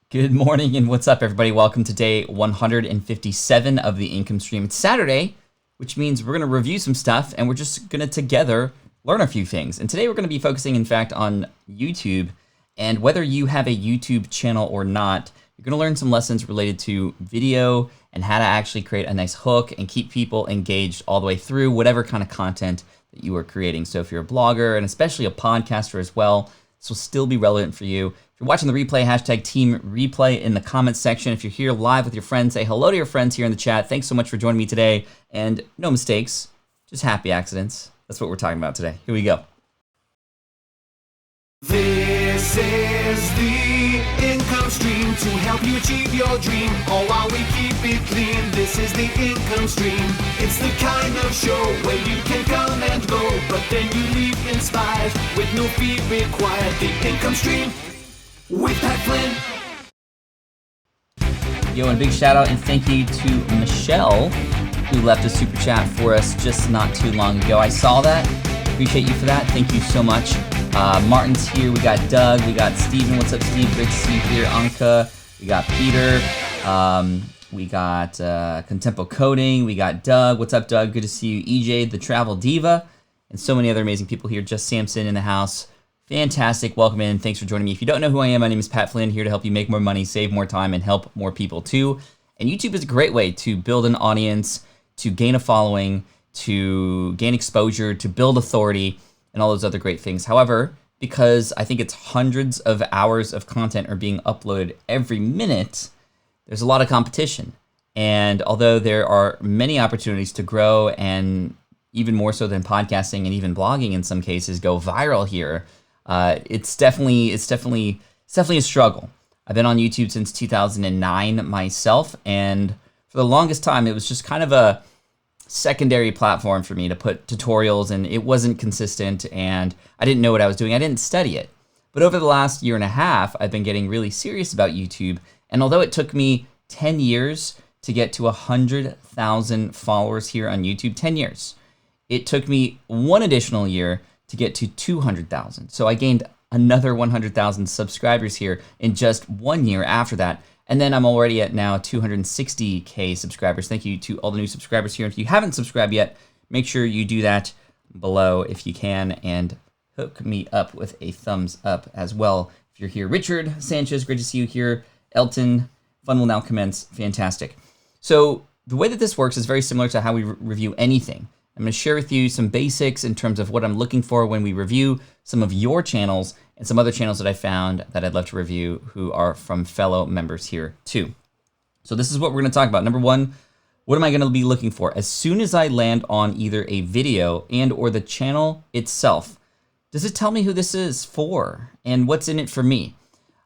Good morning and what's up, everybody? Welcome to day 157 of the income stream. It's Saturday, which means we're going to review some stuff and we're just going to together learn a few things. And today we're going to be focusing, in fact, on YouTube. And whether you have a YouTube channel or not, you're going to learn some lessons related to video and how to actually create a nice hook and keep people engaged all the way through whatever kind of content that you are creating. So if you're a blogger and especially a podcaster as well, this will still be relevant for you. If you're watching the replay, hashtag team replay in the comments section. If you're here live with your friends, say hello to your friends here in the chat. Thanks so much for joining me today. And no mistakes, just happy accidents. That's what we're talking about today. Here we go. This is the income stream to help you achieve your dream, all while we keep it clean. This is the income stream. It's the kind of show where you can come and go, but then you leave inspired with no fee required. The income stream with Pat Flynn. Yo, and a big shout out and thank you to Michelle, who left a super chat for us just not too long ago. I saw that. Appreciate you for that. Thank you so much. Martin's here. We got Doug. We got Steven. What's up, Steve? Great to see you here. Anka. We got Peter. We got Contempo Coding. We got Doug. What's up, Doug? Good to see you. EJ, the Travel Diva, and so many other amazing people here. Just Samson in the house. Fantastic. Welcome in. Thanks for joining me. If you don't know who I am, my name is Pat Flynn, here to help you make more money, save more time, and help more people too. And YouTube is a great way to build an audience, to gain a following, to gain exposure, to build authority, and all those other great things. However, because I think it's hundreds of hours of content are being uploaded every minute, there's a lot of competition. And although there are many opportunities to grow, and even more so than podcasting and even blogging in some cases, go viral here, it's definitely a struggle. I've been on YouTube since 2009 myself, and for the longest time, it was just kind of a secondary platform for me to put tutorials, and it wasn't consistent, and I didn't know what I was doing. I didn't study it. But over the last year and a half, I've been getting really serious about YouTube, and although it took me 10 years to get to 100,000 followers here on YouTube, 10 years, it took me one additional year to get to 200,000. So I gained another 100,000 subscribers here in just 1 year after that. And then I'm already at now 260K subscribers. Thank you to all the new subscribers here. If you haven't subscribed yet, make sure you do that below if you can, and hook me up with a thumbs up as well if you're here. Richard Sanchez, great to see you here. Elton, fun will now commence. Fantastic. So the way that this works is very similar to how we review anything. I'm going to share with you some basics in terms of what I'm looking for when we review some of your channels and some other channels that I found that I'd love to review who are from fellow members here too. So this is what we're going to talk about. Number one, what am I going to be looking for? As soon as I land on either a video and or the channel itself, does it tell me who this is for and what's in it for me?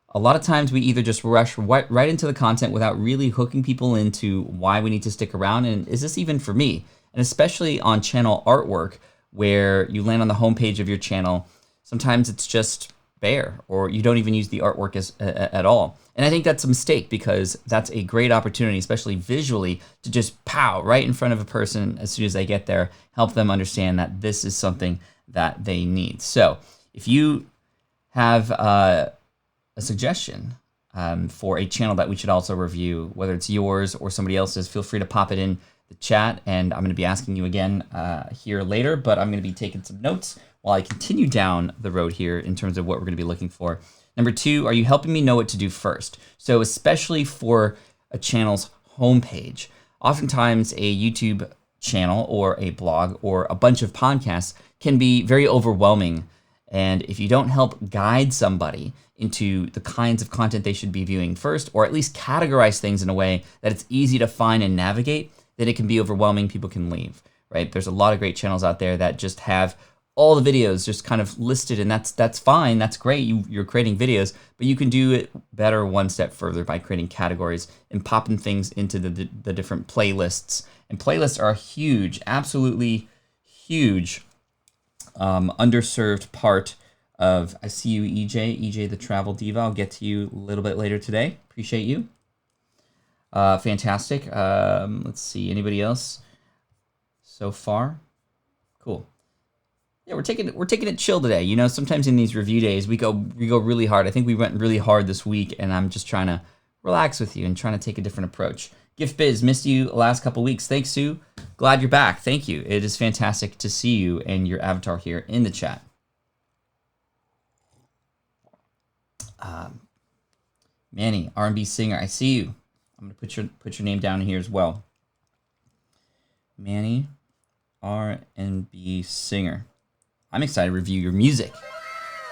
A lot of times we either just rush right into the content without really hooking people into why we need to stick around, and is this even for me? And especially on channel artwork, where you land on the homepage of your channel, sometimes it's just bare, or you don't even use the artwork at all. And I think that's a mistake, because that's a great opportunity, especially visually, to just pow right in front of a person as soon as they get there, help them understand that this is something that they need. So if you have a suggestion for a channel that we should also review, whether it's yours or somebody else's, feel free to pop it in the chat, and I'm going to be asking you again here later, but I'm going to be taking some notes while I continue down the road here in terms of what we're going to be looking for. Number two, are you helping me know what to do first? So especially for a channel's homepage, oftentimes a YouTube channel or a blog or a bunch of podcasts can be very overwhelming. And if you don't help guide somebody into the kinds of content they should be viewing first, or at least categorize things in a way that it's easy to find and navigate, then it can be overwhelming. People can leave, right? There's a lot of great channels out there that just have all the videos just kind of listed, and that's fine. That's great. You're creating videos, but you can do it better one step further by creating categories and popping things into the different playlists. And playlists are a huge, absolutely huge, underserved part of. I see you, EJ the Travel Diva. I'll get to you a little bit later today. Appreciate you. Fantastic. Let's see. Anybody else so far? Cool. Yeah, we're taking it chill today. You know, sometimes in these review days we go really hard. I think we went really hard this week, and I'm just trying to relax with you and trying to take a different approach. Gift Biz, missed you the last couple weeks. Thanks, Sue. Glad you're back. Thank you. It is fantastic to see you and your avatar here in the chat. Manny, R&B singer, I see you. I'm gonna put your name down here as well. Manny, R&B singer. I'm excited to review your music.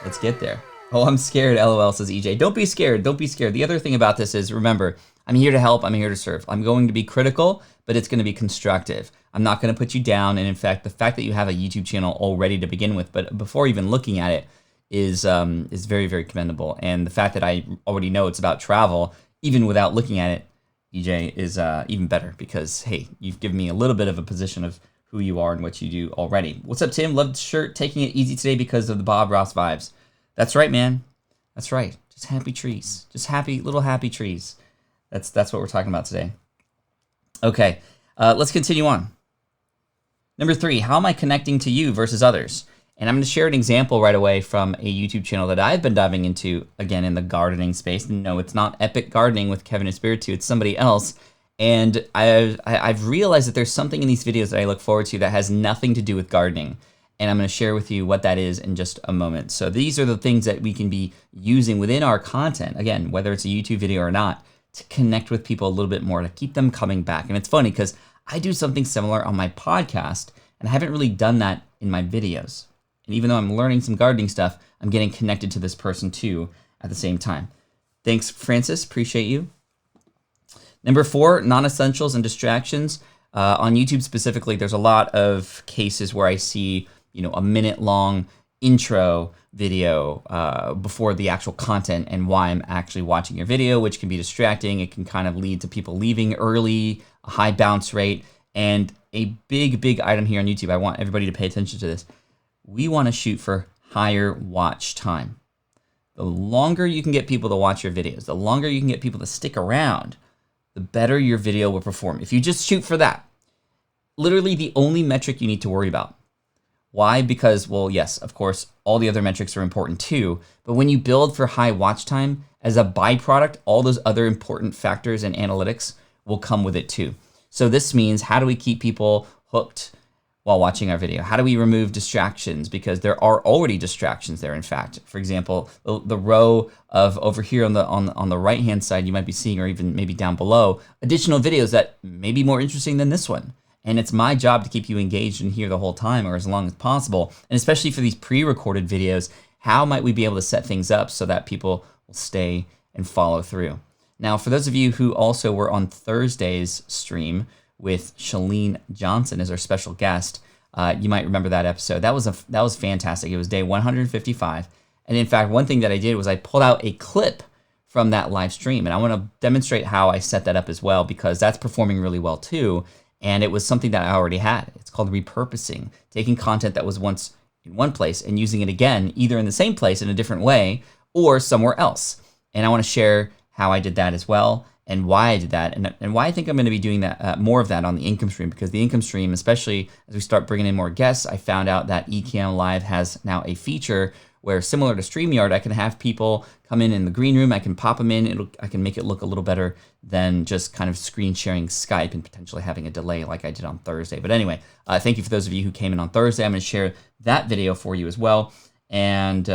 Let's get there. Oh, I'm scared, LOL, says EJ. Don't be scared. Don't be scared. The other thing about this is, remember, I'm here to help. I'm here to serve. I'm going to be critical, but it's going to be constructive. I'm not going to put you down. And in fact, the fact that you have a YouTube channel already to begin with, but before even looking at it, is very, very commendable. And the fact that I already know it's about travel, even without looking at it, EJ, is even better because, hey, you've given me a little bit of a position of who you are and what you do already. What's up, Tim? Loved the shirt. Taking it easy today because of the Bob Ross vibes. That's right, man. That's right. Just happy trees. Just little happy trees. That's what we're talking about today. Okay, let's continue on. Number 3, how am I connecting to you versus others? And I'm going to share an example right away from a YouTube channel that I've been diving into, again, in the gardening space. No, it's not Epic Gardening with Kevin Espiritu. It's somebody else. And I've realized that there's something in these videos that I look forward to that has nothing to do with gardening. And I'm going to share with you what that is in just a moment. So these are the things that we can be using within our content, again, whether it's a YouTube video or not, to connect with people a little bit more, to keep them coming back. And it's funny because I do something similar on my podcast, and I haven't really done that in my videos. And even though I'm learning some gardening stuff, I'm getting connected to this person too at the same time. Thanks, Francis. Appreciate you. Number 4, non-essentials and distractions. On YouTube specifically, there's a lot of cases where I see, you know, a minute-long intro video before the actual content and why I'm actually watching your video, which can be distracting. It can kind of lead to people leaving early, a high bounce rate, and a big item here on YouTube. I want everybody to pay attention to this. We want to shoot for higher watch time. The longer you can get people to watch your videos, the longer you can get people to stick around, the better your video will perform. If you just shoot for that, literally the only metric you need to worry about. Why? Because, well, yes, of course, all the other metrics are important too, but when you build for high watch time, as a byproduct, all those other important factors and analytics will come with it too. So this means, how do we keep people hooked while watching our video? How do we remove distractions? Because there are already distractions there, in fact. For example, the row of over here on the right-hand side, you might be seeing, or even maybe down below, additional videos that may be more interesting than this one. And it's my job to keep you engaged in here the whole time, or as long as possible. And especially for these pre-recorded videos, how might we be able to set things up so that people will stay and follow through? Now, for those of you who also were on Thursday's stream with Shalene Johnson as our special guest, you might remember that episode. That was fantastic. It was day 155. And in fact, one thing that I did was I pulled out a clip from that live stream. And I want to demonstrate how I set that up as well, because that's performing really well too. And it was something that I already had. It's called repurposing, taking content that was once in one place and using it again, either in the same place in a different way or somewhere else. And I want to share how I did that as well, and why I did that, and why I think I'm going to be doing that more of that on the income stream, because the income stream, especially as we start bringing in more guests, I found out that Ecamm Live has now a feature where, similar to StreamYard, I can have people come in the green room, I can pop them in, I can make it look a little better than just kind of screen sharing Skype and potentially having a delay like I did on Thursday. But anyway, thank you for those of you who came in on Thursday. I'm going to share that video for you as well. And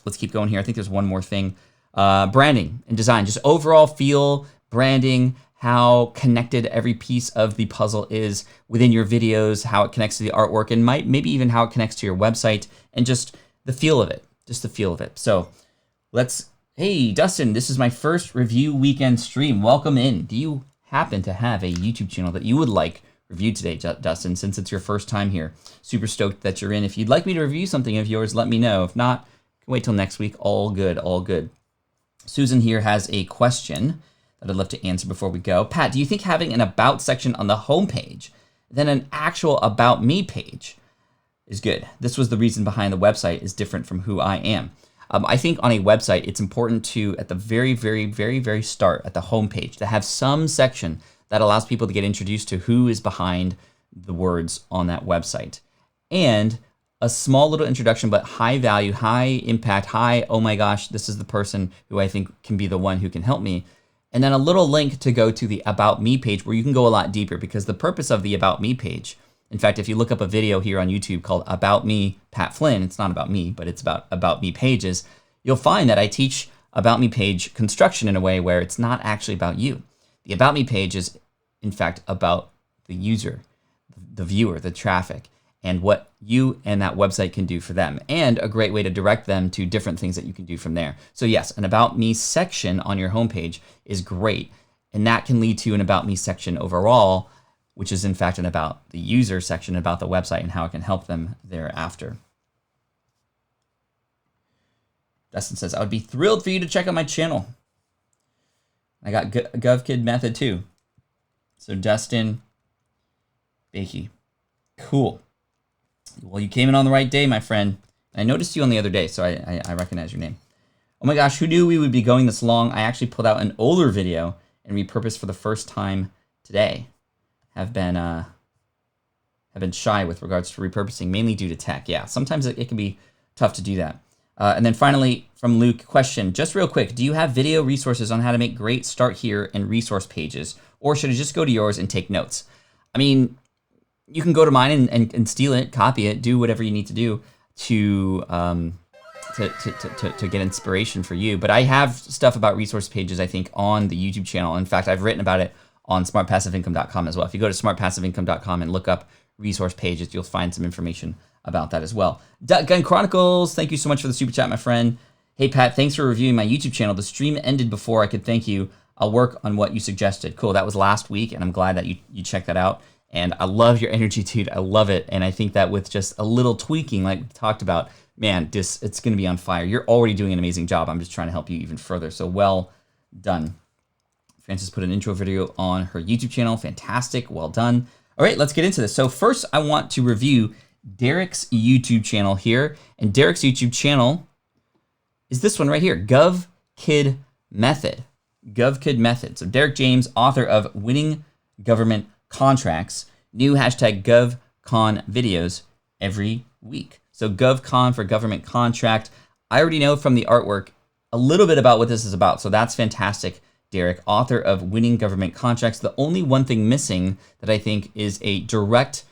let's keep going here. I think there's one more thing. Branding and design, just overall feel, branding, how connected every piece of the puzzle is within your videos, how it connects to the artwork, and maybe even how it connects to your website, and just the feel of it, So hey, Dustin, this is my first review weekend stream. Welcome in. Do you happen to have a YouTube channel that you would like reviewed today, Dustin, since it's your first time here? Super stoked that you're in. If you'd like me to review something of yours, let me know. If not, wait till next week. All good, all good. Susan here has a question that I'd love to answer before we go. Pat, do you think having an About section on the homepage, then an actual About Me page is good? This was the reason behind the website is different from who I am. I think on a website, it's important to, at the very start, at the homepage, to have some section that allows people to get introduced to who is behind the words on that website. And a small little introduction, but high value, high impact, high, oh my gosh, this is the person who I think can be the one who can help me. And then a little link to go to the About Me page where you can go a lot deeper, because the purpose of the About Me page, in fact, if you look up a video here on YouTube called About Me, Pat Flynn, it's not about me, but it's about Me pages, you'll find that I teach About Me page construction in a way where it's not actually about you. The About Me page is, in fact, about the user, the viewer, the traffic, and what you and that website can do for them, and a great way to direct them to different things that you can do from there. So yes, an About Me section on your homepage is great, and that can lead to an About Me section overall, which is in fact an About the User section, about the website and how it can help them thereafter. Dustin says, I would be thrilled for you to check out my channel. I got GovKid method too. So Dustin, Bakey, cool. Well, you came in on the right day, my friend. I noticed you on the other day, so I recognize your name. Oh my gosh, who knew we would be going this long? I actually pulled out an older video and repurposed for the first time today. Have been shy with regards to repurposing, mainly due to tech. Yeah, sometimes it can be tough to do that. And then finally, from Luke, question, just real quick, do you have video resources on how to make great start here and resource pages? Or should I just go to yours and take notes? I mean, you can go to mine and steal it, copy it, do whatever you need to do to get inspiration for you. But I have stuff about resource pages, I think, on the YouTube channel. In fact, I've written about it on smartpassiveincome.com as well. If you go to smartpassiveincome.com and look up resource pages, you'll find some information about that as well. Gun Chronicles, thank you so much for the super chat, my friend. Hey Pat, thanks for reviewing my YouTube channel. The stream ended before I could thank you. I'll work on what you suggested. Cool, that was last week, and I'm glad that you checked that out. And I love your energy, dude. I love it. And I think that with just a little tweaking, like we talked about, man, it's going to be on fire. You're already doing an amazing job. I'm just trying to help you even further. So well done. Frances put an intro video on her YouTube channel. Fantastic. Well done. All right, let's get into this. So first, I want to review Derek's YouTube channel here. And Derek's YouTube channel is this one right here, GovKid Method. GovKid Method. So Derek James, author of Winning Government Contracts, new hashtag GovCon videos every week. So GovCon for government contract. I already know from the artwork a little bit about what this is about. So that's fantastic, Derek, author of Winning Government Contracts. The only one thing missing that I think is a direct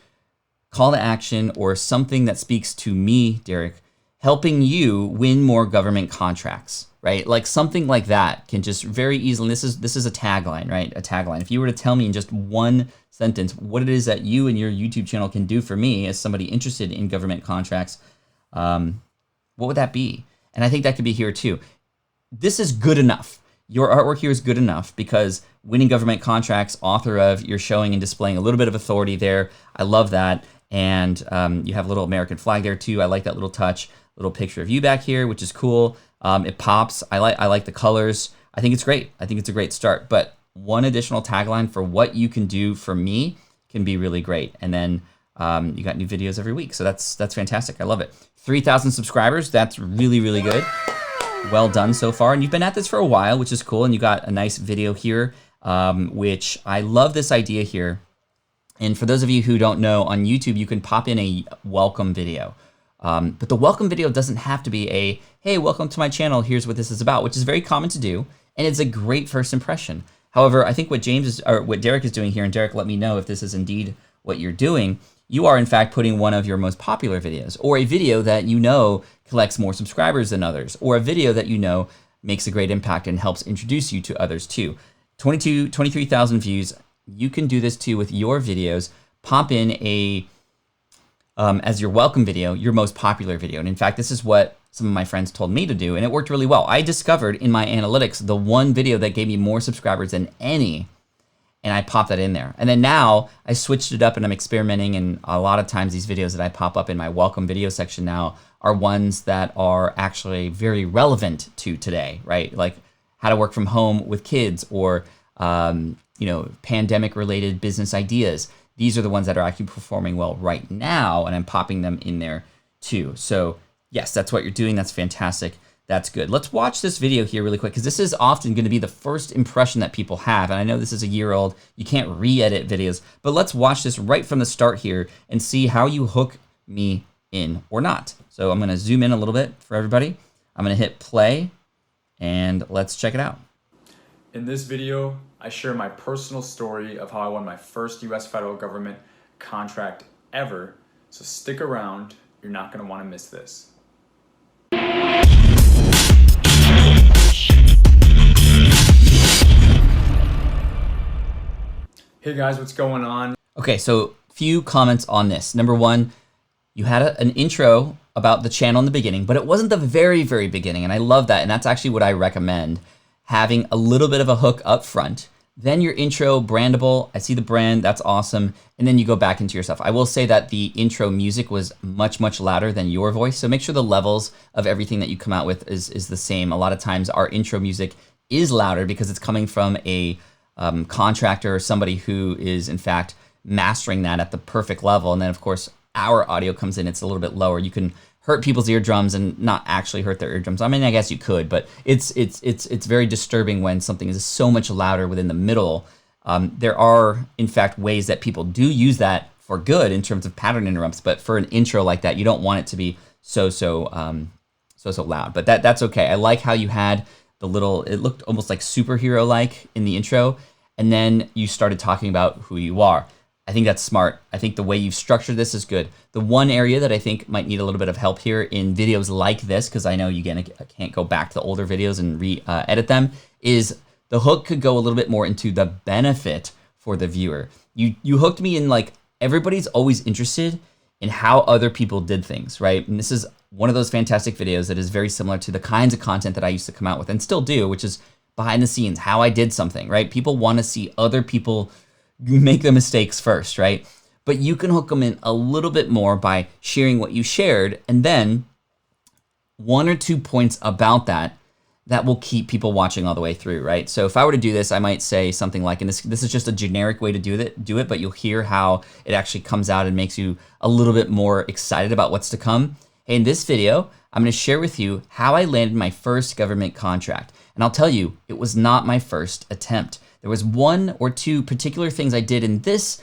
call to action or something that speaks to me, Derek, helping you win more government contracts, right? Like something like that can just very easily, this is a tagline, right? A tagline. If you were to tell me in just one sentence what it is that you and your YouTube channel can do for me as somebody interested in government contracts, what would that be? And I think that could be here too. This is good enough. Your artwork here is good enough because Winning Government Contracts, author of, you're showing and displaying a little bit of authority there. I love that. And you have a little American flag there too. I like that little touch. Little picture of you back here, which is cool. It pops. I like the colors. I think it's great. I think it's a great start. But one additional tagline for what you can do for me can be really great. And then you got new videos every week. So that's fantastic. I love it. 3,000 subscribers. That's really, really good. Well done so far. And you've been at this for a while, which is cool. And you got a nice video here, which I love this idea here. And for those of you who don't know, on YouTube, you can pop in a welcome video. But the welcome video doesn't have to be a, hey, welcome to my channel, here's what this is about, which is very common to do, and it's a great first impression. However, I think what Derek is doing here, and Derek, let me know if this is indeed what you're doing, you are in fact putting one of your most popular videos, or a video that you know collects more subscribers than others, or a video that you know makes a great impact and helps introduce you to others too. 23,000 views, you can do this too with your videos. Pop in a as your welcome video, your most popular video. And in fact, this is what some of my friends told me to do, and it worked really well. I discovered in my analytics the one video that gave me more subscribers than any, and I popped that in there. And then now I switched it up and I'm experimenting, and a lot of times these videos that I pop up in my welcome video section now are ones that are actually very relevant to today, right? Like how to work from home with kids, or pandemic related business ideas. These are the ones that are actually performing well right now, and I'm popping them in there too. So yes, that's what you're doing. That's fantastic. That's good. Let's watch this video here really quick, because this is often going to be the first impression that people have. And I know this is a year old. You can't re-edit videos, but let's watch this right from the start here and see how you hook me in or not. So I'm gonna zoom in a little bit for everybody. I'm gonna hit play and let's check it out. In this video, I share my personal story of how I won my first US federal government contract ever. So stick around, you're not gonna wanna miss this. Hey guys, what's going on? Okay, so few comments on this. Number one, you had an intro about the channel in the beginning, but it wasn't the very, very beginning, and I love that, and that's actually what I recommend, having a little bit of a hook up front, then your intro brandable. I see the brand, that's awesome, and then you go back into your stuff. I will say that the intro music was much, much louder than your voice, so make sure the levels of everything that you come out with is the same. A lot of times our intro music is louder because it's coming from a contractor or somebody who is in fact mastering that at the perfect level. And then of course our audio comes in, it's a little bit lower. You can hurt people's eardrums and not actually hurt their eardrums. I mean, I guess you could, but it's very disturbing when something is so much louder within the middle. There are in fact ways that people do use that for good in terms of pattern interrupts, but for an intro like that, you don't want it to be so loud. But that's okay. I like how you had the little, it looked almost like superhero-like in the intro, and then you started talking about who you are. I think that's smart. I think the way you've structured this is good. The one area that I think might need a little bit of help here in videos like this, because I know you can't go back to the older videos and edit them, is the hook could go a little bit more into the benefit for the viewer. You hooked me in like, everybody's always interested in how other people did things, right? And this is one of those fantastic videos that is very similar to the kinds of content that I used to come out with and still do, which is behind the scenes, how I did something, right? People want to see other people make the mistakes first, right? But you can hook them in a little bit more by sharing what you shared, and then 1 or 2 points about that will keep people watching all the way through, right? So if I were to do this, I might say something like, and this is just a generic way to do it, but you'll hear how it actually comes out and makes you a little bit more excited about what's to come. In this video, I'm gonna share with you how I landed my first government contract. And I'll tell you, it was not my first attempt. There was 1 or 2 particular things I did in this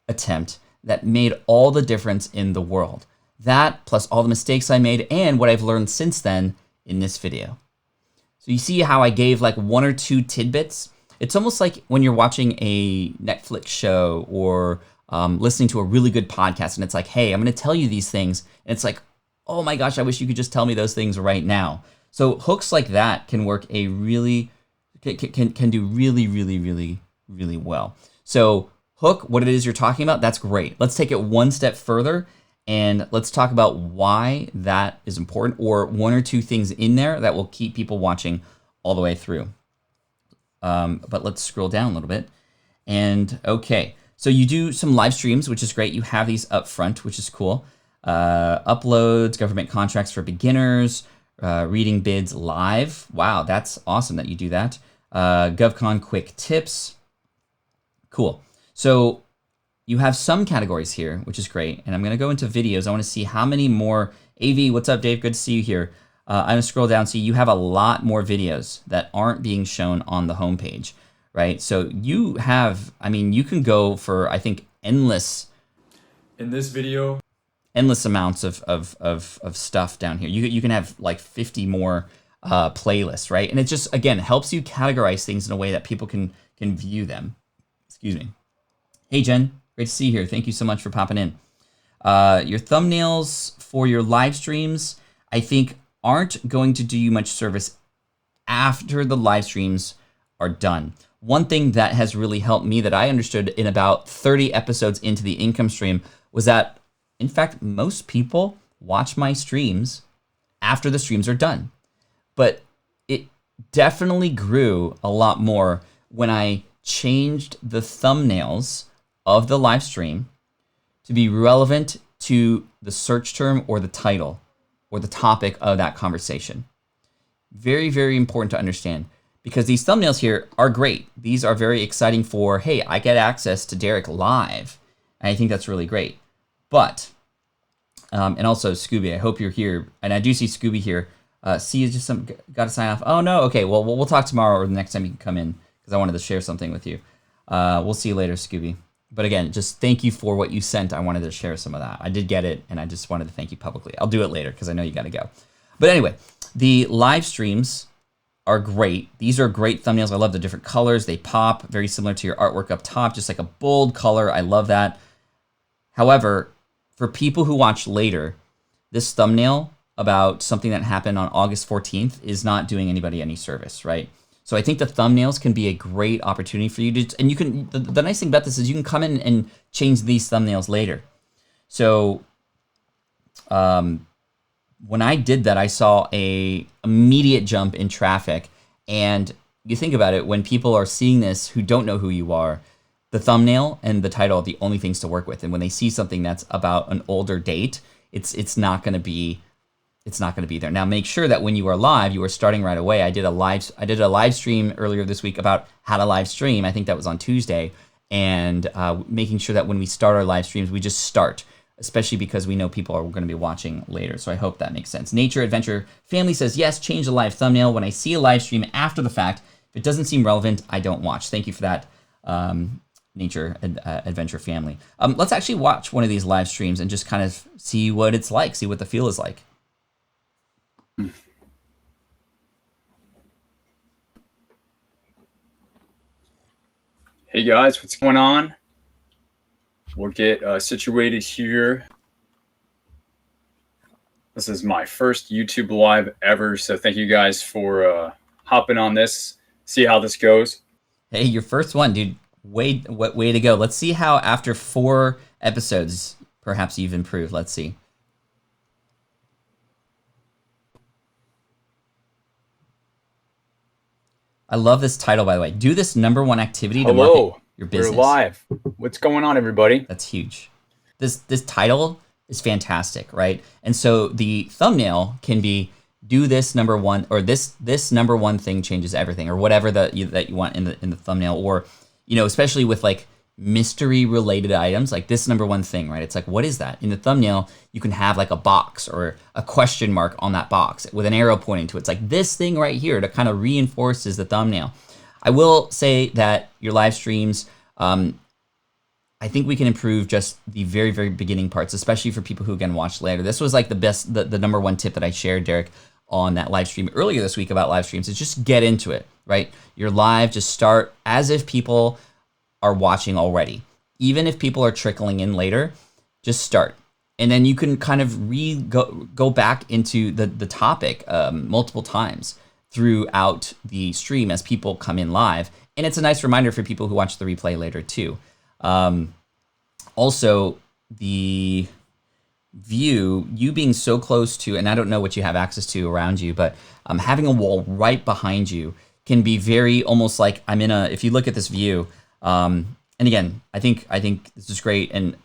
attempt that made all the difference in the world. That, plus all the mistakes I made and what I've learned since then in this video. So you see how I gave like 1 or 2 tidbits? It's almost like when you're watching a Netflix show or listening to a really good podcast, and it's like, hey, I'm gonna tell you these things. And it's like, oh my gosh, I wish you could just tell me those things right now. So hooks like that can work can do really well. So hook what it is you're talking about, that's great. Let's take it one step further and let's talk about why that is important, or 1 or 2 things in there that will keep people watching all the way through. But let's scroll down a little bit. And okay, so you do some live streams, which is great. You have these up front, which is cool. Uploads, government contracts for beginners, reading bids live. Wow, that's awesome that you do that. GovCon quick tips. Cool. So you have some categories here, which is great. And I'm going to go into videos. I want to see how many more. AV, what's up, Dave? Good to see you here. I'm going to scroll down. See, you have a lot more videos that aren't being shown on the homepage, right? So you have, I mean, you can go for, I think, endless. In this video, Endless amounts of stuff down here. You can have like 50 more playlists, right? And it just, again, helps you categorize things in a way that people can view them. Excuse me. Hey, Jen, great to see you here. Thank you so much for popping in. Your thumbnails for your live streams, I think, aren't going to do you much service after the live streams are done. One thing that has really helped me that I understood in about 30 episodes into the income stream was that, in fact, most people watch my streams after the streams are done. But it definitely grew a lot more when I changed the thumbnails of the live stream to be relevant to the search term or the title or the topic of that conversation. Very, very important to understand, because these thumbnails here are great. These are very exciting for, hey, I get access to Derek live. And I think that's really great. But, and also Scooby, I hope you're here. And I do see Scooby here. See, is just got to sign off. Oh no, okay, well, we'll talk tomorrow or the next time you can come in, because I wanted to share something with you. We'll see you later, Scooby. But again, just thank you for what you sent. I wanted to share some of that. I did get it, and I just wanted to thank you publicly. I'll do it later because I know you got to go. But anyway, the live streams are great. These are great thumbnails. I love the different colors. They pop, very similar to your artwork up top, just like a bold color. I love that. However, for people who watch later, this thumbnail about something that happened on August 14th is not doing anybody any service, right? So I think the thumbnails can be a great opportunity for you to, and you can, the nice thing about this is you can come in and change these thumbnails later. So when I did that, I saw a immediate jump in traffic. And you think about it, when people are seeing this who don't know who you are, the thumbnail and the title are the only things to work with. And when they see something that's about an older date, it's not going to be there. Now make sure that when you are live, you are starting right away. I did a live stream earlier this week about how to live stream. I think that was on Tuesday, and making sure that when we start our live streams, we just start, especially because we know people are going to be watching later. So I hope that makes sense. Nature Adventure Family says, yes, change the live thumbnail. When I see a live stream after the fact, if it doesn't seem relevant, I don't watch. Thank you for that, Nature Adventure Family. Let's actually watch one of these live streams and just kind of see what it's like, see what the feel is like. Hey guys, what's going on? We'll get situated here. This is my first YouTube live ever, so thank you guys for hopping on this. See how this goes. Hey, your first one, dude. Way to go. Let's see how after 4 episodes, perhaps you've improved. Let's see. I love this title, by the way. Do this #1 activity to market your business. We're live. What's going on, everybody? That's huge. This title is fantastic, right? And so the thumbnail can be do this #1, or this #1 thing changes everything, or whatever that you want in the thumbnail, or especially with like mystery related items, like this #1 thing, right? It's like, what is that? In the thumbnail, you can have like a box or a question mark on that box with an arrow pointing to it. It's like this thing right here to kind of reinforces the thumbnail. I will say that your live streams, I think we can improve just the very, very beginning parts, especially for people who can watch later. This was like the best, the #1 tip that I shared, Derek, on that live stream earlier this week about live streams, is just get into it, right? You're live, just start as if people are watching already. Even if people are trickling in later, just start. And then you can kind of go back into the topic multiple times throughout the stream as people come in live. And it's a nice reminder for people who watch the replay later too. Also, the view, you being so close to, and I don't know what you have access to around you, but having a wall right behind you can be very almost like I'm in a, if you look at this view, and again, I think this is great. And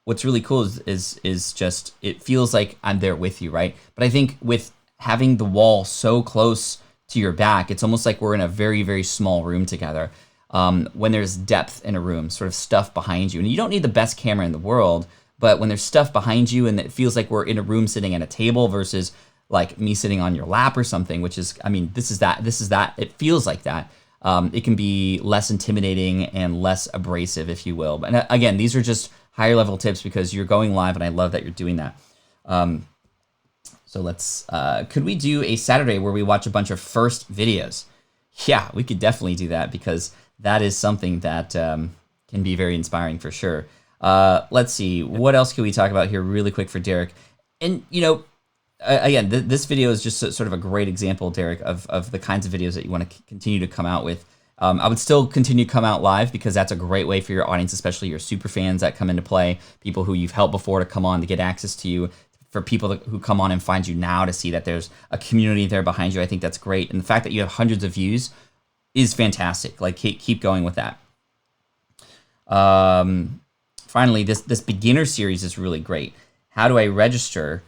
what's really cool is just, it feels like I'm there with you, right? But I think with having the wall so close to your back, it's almost like we're in a very, very small room together. When there's depth in a room, sort of stuff behind you, and you don't need the best camera in the world, but when there's stuff behind you and it feels like we're in a room sitting at a table versus like me sitting on your lap or something, which is, I mean, this is that, it feels like that. It can be less intimidating and less abrasive, if you will. But again, these are just higher level tips because you're going live, and I love that you're doing that. So let's, could we do a Saturday where we watch a bunch of first videos? Yeah, we could definitely do that because that is something that can be very inspiring for sure. Let's see, what else can we talk about here really quick for Derek? And, again, this video is just sort of a great example, Derek, of the kinds of videos that you want to continue to come out with. I would still continue to come out live because that's a great way for your audience, especially your super fans that come into play, people who you've helped before to come on to get access to you, for people who come on and find you now to see that there's a community there behind you. I think that's great. And the fact that you have hundreds of views is fantastic. Like, keep going with that. Finally, this beginner series is really great. How do I register?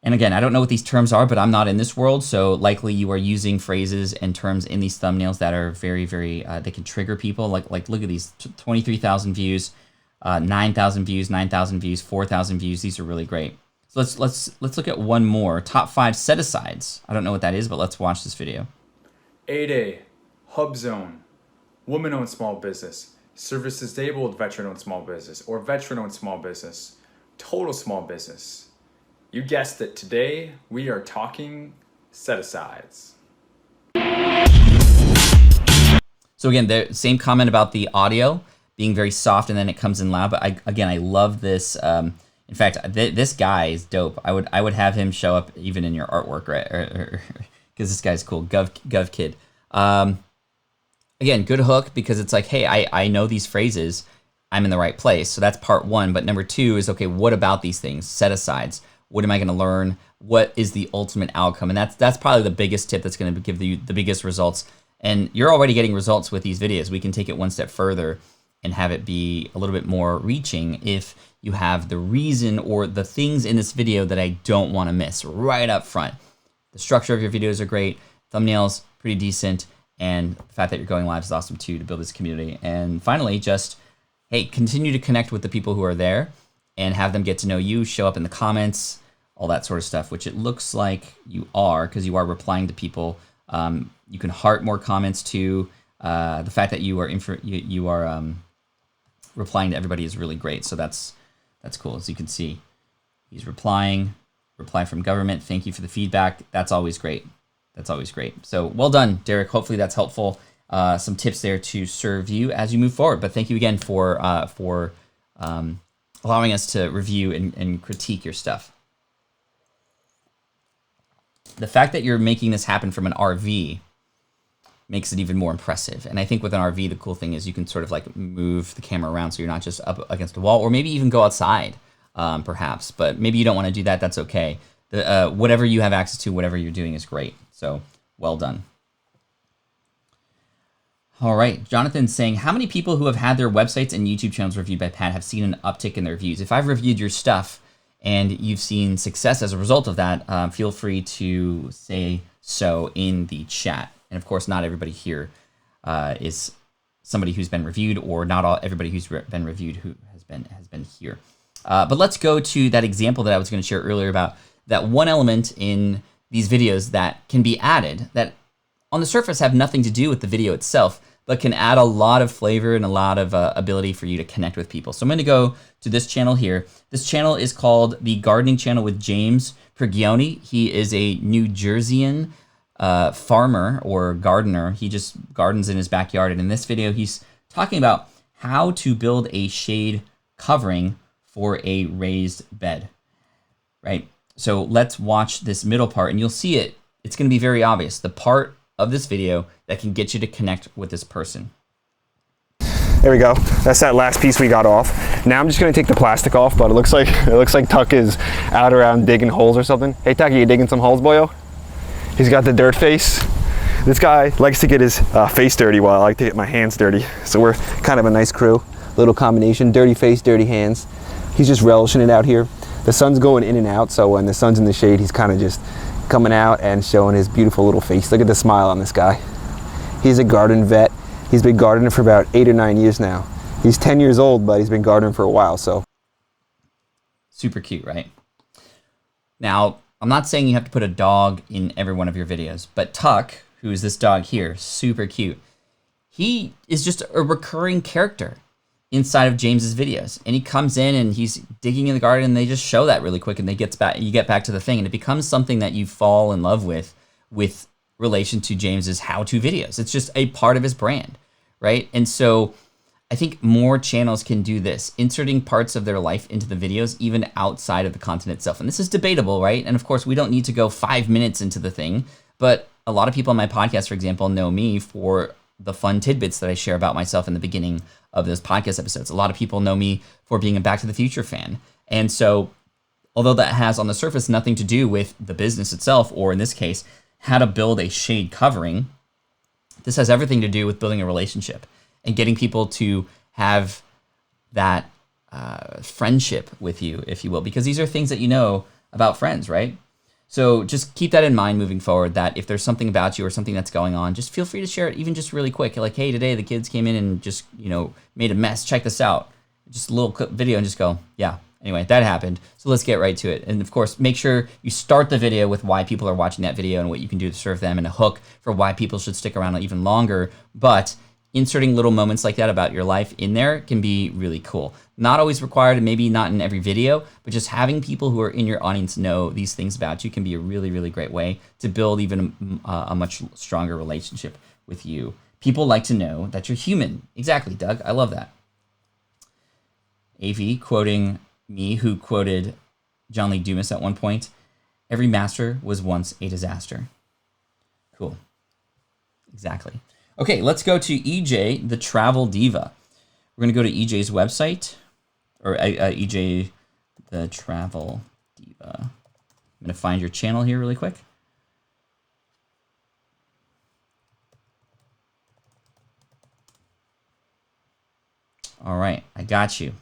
And again, I don't know what these terms are, but I'm not in this world, so likely you are using phrases and terms in these thumbnails that are very, very, they can trigger people. Like look at these, 23,000 views, 9,000 views, 9,000 views, 4,000 views. These are really great. So let's look at one more. Top 5 set-asides. I don't know what that is, but let's watch this video. 8A, Hub Zone, Woman-Owned Small Business, service disabled veteran-owned small business, or veteran-owned small business, total small business. You guessed it, today we are talking set-asides. So again, the same comment about the audio being very soft and then it comes in loud, but I love this. In fact, this guy is dope. I would have him show up even in your artwork, right? Because this guy's cool, Gov Kid. Again, good hook because it's like, hey, I know these phrases, I'm in the right place. So that's part one. But number two is, okay, what about these things? Set-asides. What am I going to learn? What is the ultimate outcome? And that's probably the biggest tip that's going to give you the biggest results. And you're already getting results with these videos. We can take it one step further and have it be a little bit more reaching if you have the reason or the things in this video that I don't want to miss right up front. The structure of your videos are great. Thumbnails, pretty decent. And the fact that you're going live is awesome too, to build this community. And finally, just, hey, continue to connect with the people who are there and have them get to know you, show up in the comments, all that sort of stuff, which it looks like you are because you are replying to people. You can heart more comments too. The fact that you are replying to everybody is really great. So that's cool. As you can see, he's replying. Reply from government. Thank you for the feedback. That's always great. That's always great. So well done, Derek. Hopefully that's helpful. Some tips there to serve you as you move forward. But thank you again for allowing us to review and critique your stuff. The fact that you're making this happen from an RV makes it even more impressive. And I think with an RV, the cool thing is you can sort of like move the camera around so you're not just up against a wall, or maybe even go outside, perhaps. But maybe you don't want to do that. That's okay. Whatever you have access to, whatever you're doing is great. So well done. All right, Jonathan's saying, how many people who have had their websites and YouTube channels reviewed by Pat have seen an uptick in their views? If I've reviewed your stuff and you've seen success as a result of that, feel free to say so in the chat. And of course, not everybody here is somebody who's been reviewed, or not everybody who's been reviewed who has been here. But let's go to that example that I was going to share earlier about that one element in these videos that can be added that on the surface have nothing to do with the video itself, but can add a lot of flavor and a lot of ability for you to connect with people. So I'm going to go to this channel here. This channel is called the Gardening Channel with James Prigioni. He is a New Jerseyan farmer or gardener. He just gardens in his backyard. And in this video, he's talking about how to build a shade covering for a raised bed, right? So let's watch this middle part and you'll see it. It's going to be very obvious. The part of this video that can get you to connect with this person. There we go. That's that last piece we got off. Now I'm just going to take the plastic off, but it looks like Tuck is out around digging holes or something. Hey Tuck, are you digging some holes, boyo? He's got the dirt face. This guy likes to get his face dirty while I like to get my hands dirty. So we're kind of a nice crew. Little combination, dirty face, dirty hands. He's just relishing it out here. The sun's going in and out, so when the sun's in the shade, he's kind of just coming out and showing his beautiful little face. Look at the smile on this guy. He's a garden vet. He's been gardening for about 8 or 9 years now. He's 10 years old, but he's been gardening for a while, so. Super cute, right? Now, I'm not saying you have to put a dog in every one of your videos, but Tuck, who is this dog here, super cute. He is just a recurring character inside of James's videos, and he comes in and he's digging in the garden, and they just show that really quick, and you get back to the thing, and it becomes something that you fall in love with relation to James's how-to videos. It's just a part of his brand, right? And so I think more channels can do this, inserting parts of their life into the videos, even outside of the content itself. And this is debatable, right? And of course, we don't need to go 5 minutes into the thing, but a lot of people on my podcast, for example, know me for the fun tidbits that I share about myself in the beginning of those podcast episodes. A lot of people know me for being a Back to the Future fan. And so, although that has on the surface nothing to do with the business itself, or in this case, how to build a shade covering, this has everything to do with building a relationship and getting people to have that friendship with you, if you will, because these are things that you know about friends, right? So just keep that in mind moving forward, that if there's something about you or something that's going on, just feel free to share it, even just really quick. Like, hey, today the kids came in and just, made a mess. Check this out. Just a little clip video and just go, yeah, anyway, that happened. So let's get right to it. And of course, make sure you start the video with why people are watching that video and what you can do to serve them, and a hook for why people should stick around even longer. But inserting little moments like that about your life in there can be really cool. Not always required, and maybe not in every video, but just having people who are in your audience know these things about you can be a really, really great way to build even a much stronger relationship with you. People like to know that you're human. Exactly, Doug. I love that. AV quoting me, who quoted John Lee Dumas at one point. Every master was once a disaster. Cool. Exactly. Okay, let's go to EJ, the Travel Diva. We're going to go to EJ's website, or EJ, the Travel Diva. I'm going to find your channel here really quick. All right, I got you.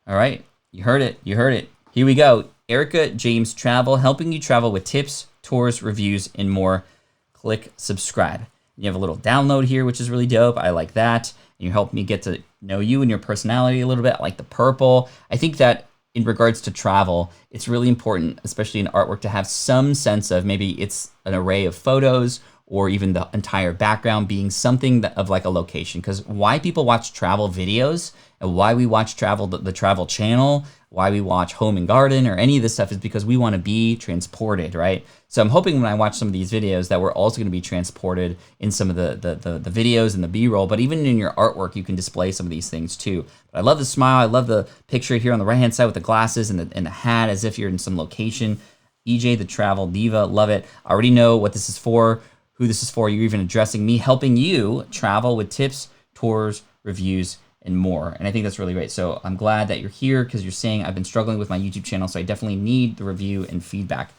All right, you heard it. You heard it. Here we go. Erica James Travel, helping you travel with tips, tours, reviews, and more. Click subscribe. You have a little download here, which is really dope. I like that. And you help me get to know you and your personality a little bit. I like the purple. I think that in regards to travel, it's really important, especially in artwork, to have some sense of maybe it's an array of photos or even the entire background being something of like a location. Because why people watch travel videos and why we watch the travel channel, why we watch home and garden or any of this stuff is because we want to be transported, right? So I'm hoping when I watch some of these videos that we're also going to be transported in some of the videos and the B-roll, but even in your artwork, you can display some of these things too. But I love the smile. I love the picture here on the right-hand side with the glasses and the hat as if you're in some location. EJ, the Travel Diva, love it. I already know what this is for, who this is for. You're even addressing me, helping you travel with tips, tours, reviews, and more. And I think that's really great. So I'm glad that you're here because you're saying I've been struggling with my YouTube channel, so I definitely need the review and feedback.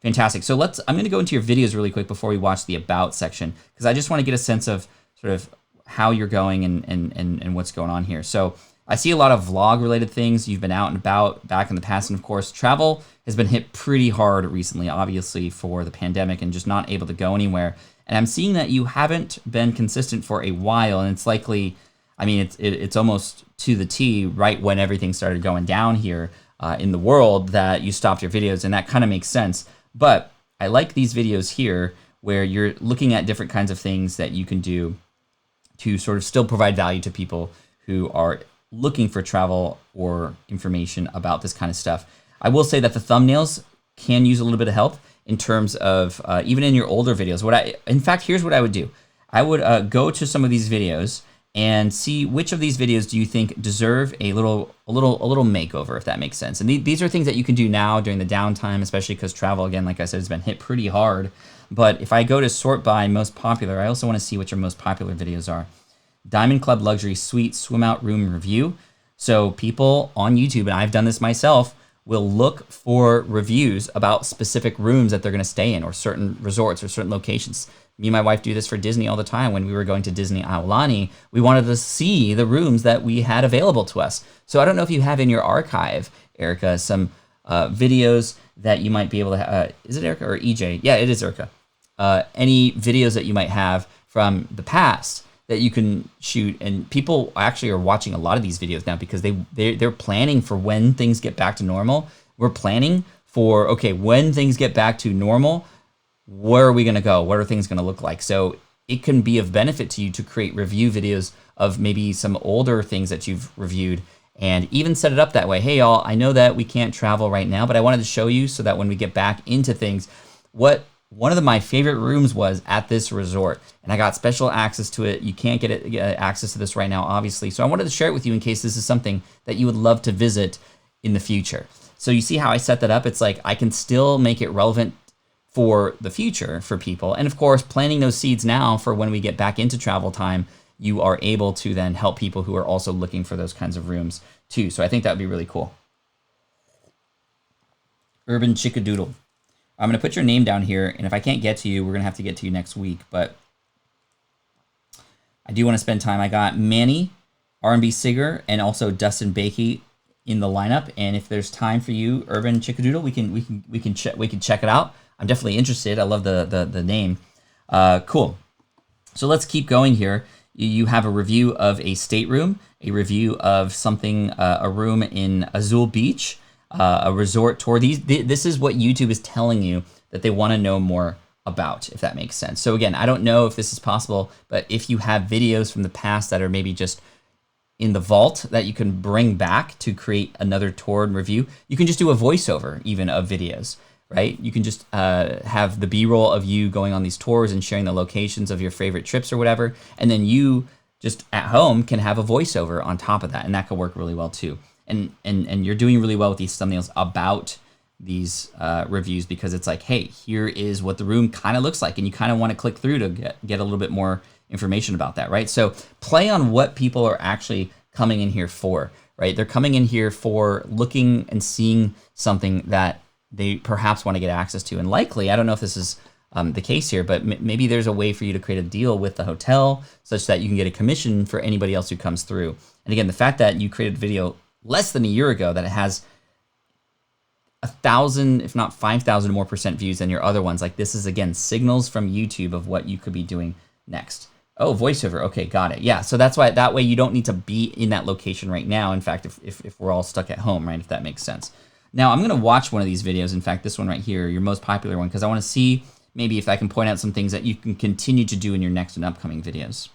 Fantastic. So I'm going to go into your videos really quick before we watch the About section, because I just want to get a sense of sort of how you're going and what's going on here. So I see a lot of vlog related things. You've been out and about back in the past. And of course, travel has been hit pretty hard recently, obviously for the pandemic and just not able to go anywhere. And I'm seeing that you haven't been consistent for a while, and it's likely, I mean, it's almost to the T right when everything started going down here in the world that you stopped your videos, and that kind of makes sense. But I like these videos here where you're looking at different kinds of things that you can do to sort of still provide value to people who are looking for travel or information about this kind of stuff. I will say that the thumbnails can use a little bit of help in terms of even in your older videos. In fact, here's what I would do. I would go to some of these videos and see which of these videos do you think deserve a little makeover, if that makes sense. And these are things that you can do now during the downtime, especially because travel, again, like I said, has been hit pretty hard. But if I go to sort by most popular, I also want to see what your most popular videos are. Diamond Club Luxury Suite Swim Out Room Review. So people on YouTube, and I've done this myself, will look for reviews about specific rooms that they're going to stay in, or certain resorts or certain locations. Me and my wife do this for Disney all the time. When we were going to Disney Aulani, we wanted to see the rooms that we had available to us. So I don't know if you have in your archive, Erica, some videos that you might be able to is it Erica or EJ? Yeah, it is Erica. Any videos that you might have from the past that you can shoot, and people actually are watching a lot of these videos now because they're planning for when things get back to normal. We're planning for, okay, when things get back to normal, where are we gonna go? What are things gonna look like? So it can be of benefit to you to create review videos of maybe some older things that you've reviewed, and even set it up that way. Hey y'all, I know that we can't travel right now, but I wanted to show you so that when we get back into things, what one of my favorite rooms was at this resort, and I got special access to it. You can't get access to this right now, obviously. So I wanted to share it with you in case this is something that you would love to visit in the future. So you see how I set that up? It's like I can still make it relevant for the future for people. And of course, planting those seeds now for when we get back into travel time, you are able to then help people who are also looking for those kinds of rooms too. So I think that would be really cool. Urban Chickadoodle. I'm going to put your name down here, and if I can't get to you, we're going to have to get to you next week. But I do want to spend time. I got Manny, R&B singer, and also Dustin Bakey in the lineup. And if there's time for you, Urban Chickadoodle, we can check it out. I'm definitely interested. I love the name. Cool. So let's keep going here. You have a review of a stateroom, a review of something, a room in Azul Beach. A resort tour. This is what YouTube is telling you that they want to know more about, if that makes sense. So again, I don't know if this is possible, but if you have videos from the past that are maybe just in the vault that you can bring back to create another tour and review, you can just do a voiceover even of videos, right? You can just have the B-roll of you going on these tours and sharing the locations of your favorite trips or whatever, and then you just at home can have a voiceover on top of that, and that could work really well too. And you're doing really well with these thumbnails about these reviews, because it's like, hey, here is what the room kind of looks like, and you kind of want to click through to get a little bit more information about that, right? So play on what people are actually coming in here for, right? They're coming in here for looking and seeing something that they perhaps want to get access to, and likely, I don't know if this is the case here, but maybe there's a way for you to create a deal with the hotel such that you can get a commission for anybody else who comes through. And again, the fact that you created a video less than a year ago that it has 1,000, if not 5,000 more % views than your other ones, like this is again signals from YouTube of what you could be doing next. Oh, voiceover. Okay, got it. Yeah, so that's why that way you don't need to be in that location right now. In fact, if we're all stuck at home, right, if that makes sense. Now I'm gonna watch one of these videos. In fact, this one right here, your most popular one, because I want to see maybe if I can point out some things that you can continue to do in your next and upcoming videos.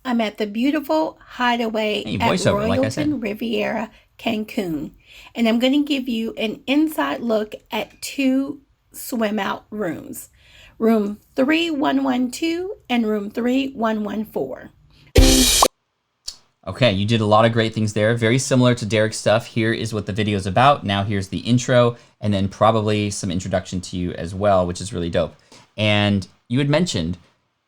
I'm at the beautiful Hideaway at voiceover, like I said. Royalton Riviera, Cancun. And I'm going to give you an inside look at 2 swim out rooms. Room 3112 and room 3114. Okay, you did a lot of great things there. Very similar to Derek's stuff. Here is what the video is about. Now here's the intro, and then probably some introduction to you as well, which is really dope. And you had mentioned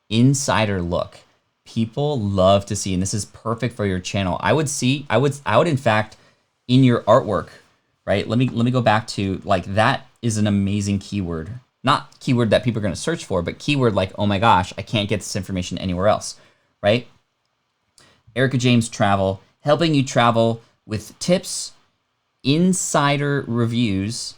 insider look. People love to see, and this is perfect for your channel. I would in fact, in your artwork, right? Let me go back to, like, that is an amazing keyword. Not keyword that people are going to search for, but keyword like, oh my gosh, I can't get this information anywhere else, right? Erica James Travel, helping you travel with tips, insider reviews,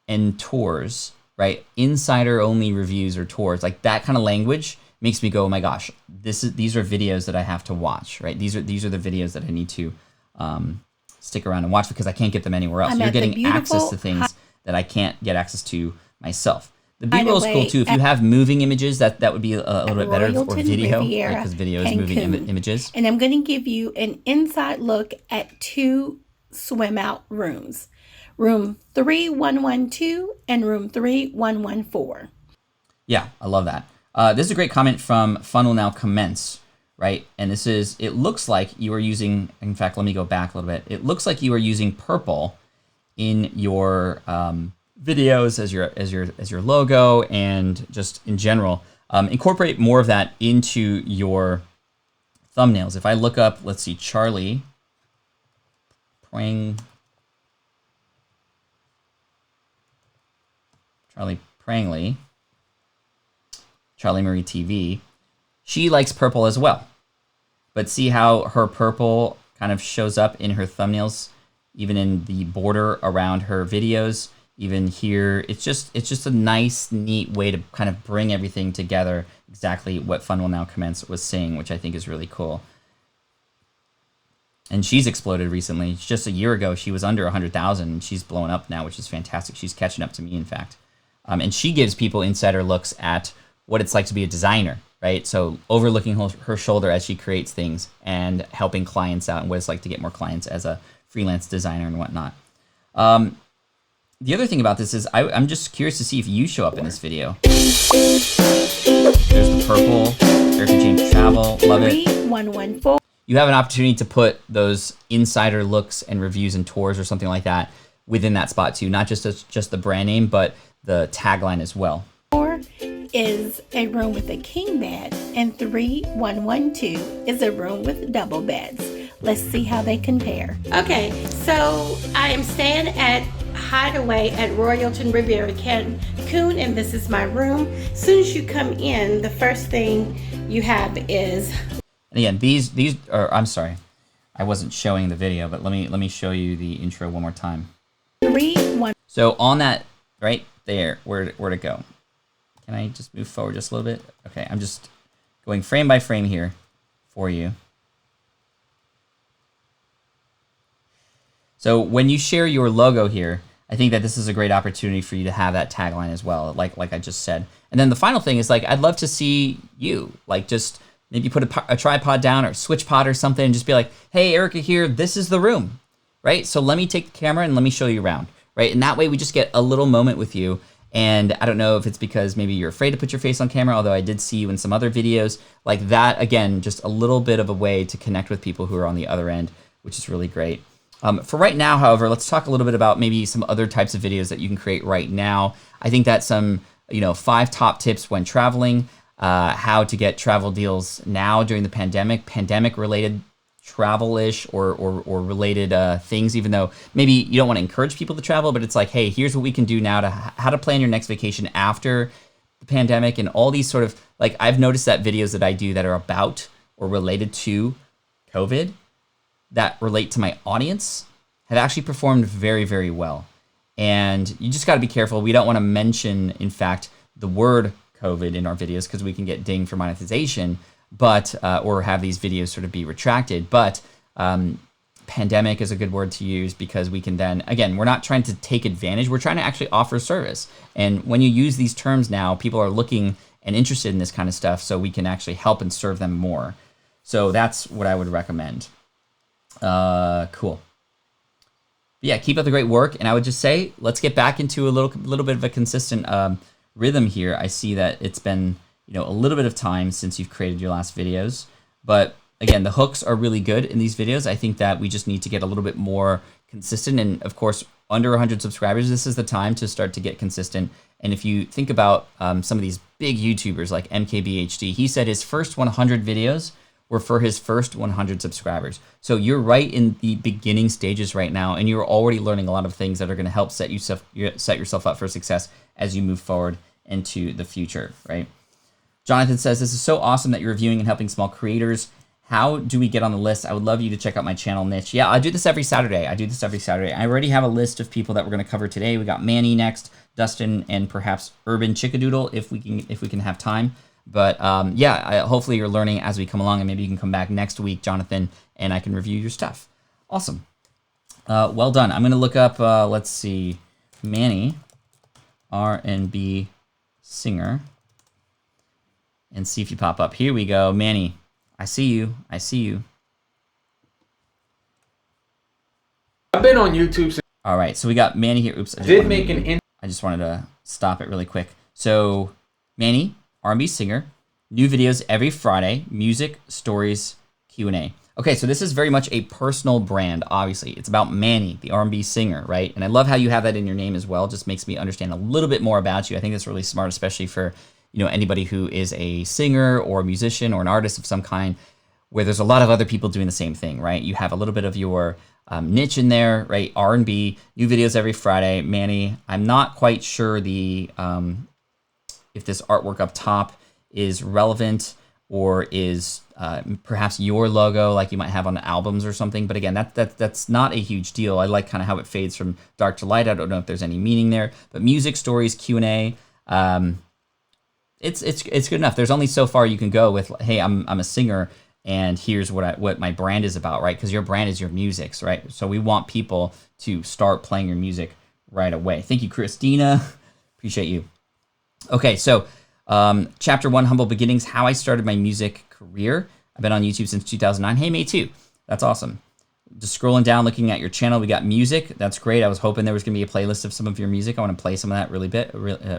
and tours, right? Insider only reviews or tours, like that kind of language makes me go, oh my gosh, these are videos that I have to watch, right? These are the videos that I need to stick around and watch because I can't get them anywhere else. You're getting access to things that I can't get access to myself. The B-roll is cool too. If you have moving images, that would be a little bit better, or video, right? Because video is moving images. And I'm going to give you an inside look at 2 swim out rooms. Room 3112 and room 3114. Yeah, I love that. This is a great comment from Fun Will Now Commence, right? And this is, it looks like you are using, in fact, let me go back a little bit. It looks like you are using purple in your videos as your logo, and just in general. Incorporate more of that into your thumbnails. If I look up, let's see, Charlie Prangley, Charlie Marie TV, she likes purple as well. But see how her purple kind of shows up in her thumbnails, even in the border around her videos, even here. It's just a nice, neat way to kind of bring everything together, exactly what Fun Will Now Commence was saying, which I think is really cool. And she's exploded recently. Just a year ago, she was under 100,000, and she's blowing up now, which is fantastic. She's catching up to me, in fact. And she gives people insider looks at what it's like to be a designer, right? So overlooking her shoulder as she creates things and helping clients out, and what it's like to get more clients as a freelance designer and whatnot. The other thing about this is I'm just curious to see if you show up in this video. There's the purple, Erica James Travel, love it. 3114. You have an opportunity to put those insider looks and reviews and tours or something like that within that spot too, not just the brand name, but the tagline as well. Is a room with a king bed, and 3112 is a room with double beds. Let's see how they compare. Okay, so I am staying at Hideaway at Royalton Riviera, Cancun, and this is my room. As soon as you come in, the first thing you have is... And again, these are, I'm sorry, I wasn't showing the video, but let me show you the intro one more time. 31. So on that right there, where'd it go? Can I just move forward just a little bit? Okay, I'm just going frame by frame here for you. So when you share your logo here, I think that this is a great opportunity for you to have that tagline as well, like I just said. And then the final thing is, like, I'd love to see you, like, just maybe put a tripod down or switch pod or something and just be like, hey, Erica here, this is the room, right? So let me take the camera and let me show you around, right? And that way we just get a little moment with you. And I don't know if it's because maybe you're afraid to put your face on camera, although I did see you in some other videos. Like that, again, just a little bit of a way to connect with people who are on the other end, which is really great. For right now, however, let's talk a little bit about maybe some other types of videos that you can create right now. I think that some, 5 top tips when traveling, how to get travel deals now during the pandemic-related travel-ish or related things, even though maybe you don't want to encourage people to travel, but it's like, hey, here's what we can do now to how to plan your next vacation after the pandemic, and all these sort of, like, I've noticed that videos that I do that are about or related to COVID that relate to my audience have actually performed very, very well. And you just got to be careful. We don't want to mention, in fact, the word COVID in our videos because we can get dinged for monetization, but or have these videos sort of be retracted. But pandemic is a good word to use because we can then, again, we're not trying to take advantage. We're trying to actually offer service. And when you use these terms now, people are looking and interested in this kind of stuff, so we can actually help and serve them more. So that's what I would recommend. Cool. But yeah, keep up the great work. And I would just say, let's get back into a little bit of a consistent rhythm here. I see that it's been, a little bit of time since you've created your last videos, but again, the hooks are really good in these videos. I think that we just need to get a little bit more consistent. And of course, under 100 subscribers, this is the time to start to get consistent. And if you think about some of these big YouTubers like MKBHD, he said his first 100 videos were for his first 100 subscribers. So you're right in the beginning stages right now, and you're already learning a lot of things that are going to help set yourself up for success as you move forward into the future, right? Jonathan says, this is so awesome that you're reviewing and helping small creators. How do we get on the list? I would love you to check out my channel niche. Yeah, I do this every Saturday. I already have a list of people that we're going to cover today. We got Manny next, Dustin, and perhaps Urban Chickadoodle if we can have time. But hopefully you're learning as we come along, and maybe you can come back next week, Jonathan, and I can review your stuff. Awesome. Well done. I'm going to look up, let's see, Manny, R&B singer, and see if you pop up. Here we go. Manny, I see you. I've been on YouTube since. All right, so we got Manny here. Oops. I just wanted to stop it really quick. So, Manny, R&B singer, new videos every Friday, music, stories, Q&A. Okay, so this is very much a personal brand, obviously. It's about Manny, the R&B singer, right? And I love how you have that in your name as well. Just makes me understand a little bit more about you. I think that's really smart, especially for, anybody who is a singer or a musician or an artist of some kind, where there's a lot of other people doing the same thing, right? You have a little bit of your niche in there, right? R&B, new videos every Friday. Manny, I'm not quite sure the if this artwork up top is relevant or is perhaps your logo like you might have on albums or something. But again, that's not a huge deal. I like kind of how it fades from dark to light. I don't know if there's any meaning there. But music, stories, Q&A, it's good enough. There's only so far you can go with, hey, I'm a singer, and here's what my brand is about, right? Because your brand is your music, right? So we want people to start playing your music right away. Thank you, Christina. Appreciate you. Okay, so Chapter 1, Humble Beginnings, how I started my music career. I've been on YouTube since 2009. Hey, me too. That's awesome. Just scrolling down, looking at your channel, we got music. That's great. I was hoping there was going to be a playlist of some of your music. I want to play some of that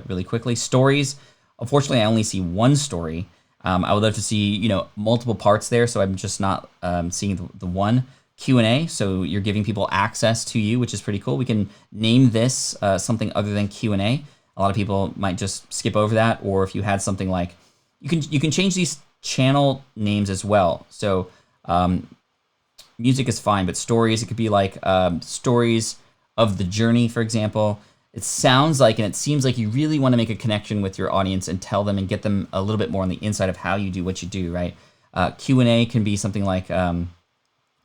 really quickly. Stories. Unfortunately, I only see one story. I would love to see, multiple parts there, so I'm just not seeing the one. Q&A, so you're giving people access to you, which is pretty cool. We can name this something other than Q&A. A lot of people might just skip over that, or if you had something like, you can change these channel names as well. So music is fine, but stories, it could be like stories of the journey, for example. It sounds like, and it seems like you really want to make a connection with your audience and tell them and get them a little bit more on the inside of how you do what you do, right? Q&A can be something like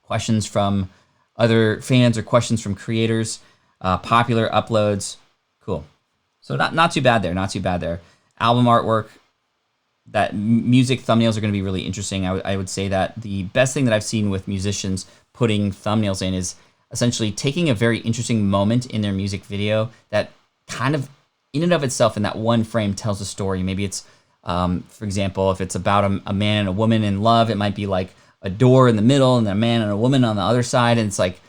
questions from other fans or questions from creators, popular uploads. Cool. So not too bad there, Album artwork, that music thumbnails are going to be really interesting. I would say that the best thing that I've seen with musicians putting thumbnails in is essentially taking a very interesting moment in their music video that kind of in and of itself in that one frame tells a story. Maybe it's, for example, if it's about a man and a woman in love, it might be like a door in the middle and a man and a woman on the other side. And it's like,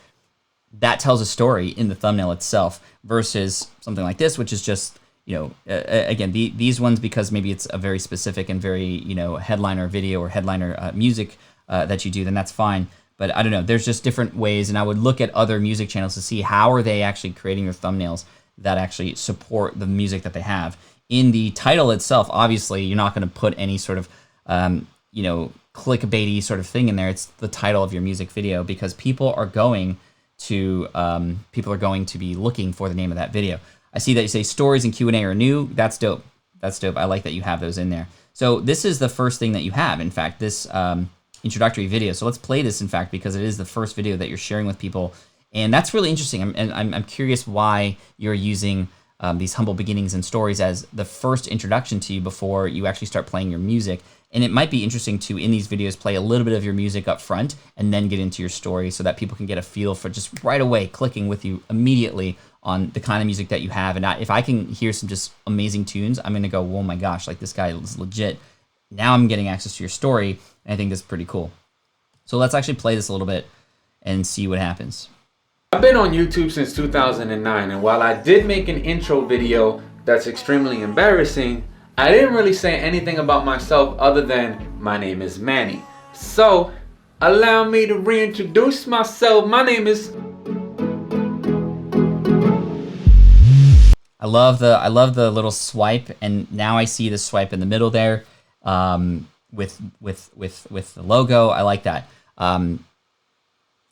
that tells a story in the thumbnail itself versus something like this, which is just, again, these ones, because maybe it's a very specific and very, headliner video or headliner music that you do, then that's fine. But I don't know, there's just different ways. And I would look at other music channels to see how are they actually creating their thumbnails that actually support the music that they have. In the title itself, obviously, you're not going to put any sort of, clickbaity sort of thing in there. It's the title of your music video because people are going to be looking for the name of that video. I see that you say stories and Q&A are new. That's dope. That's dope. I like that you have those in there. So this is the first thing that you have. In fact, this introductory video. So let's play this, in fact, because it is the first video that you're sharing with people. And that's really interesting. I'm curious why you're using these humble beginnings and stories as the first introduction to you before you actually start playing your music. And it might be interesting to, in these videos, play a little bit of your music up front and then get into your story so that people can get a feel for just right away clicking with you immediately on the kind of music that you have. And if I can hear some just amazing tunes, I'm going to go, oh my gosh, like this guy is legit. Now I'm getting access to your story. And I think that's pretty cool. So let's actually play this a little bit and see what happens. I've been on YouTube since 2009, and while I did make an intro video that's extremely embarrassing, I didn't really say anything about myself other than my name is Manny. So allow me to reintroduce myself. My name is... I love the little swipe, and now I see the swipe in the middle there with the logo. I like that.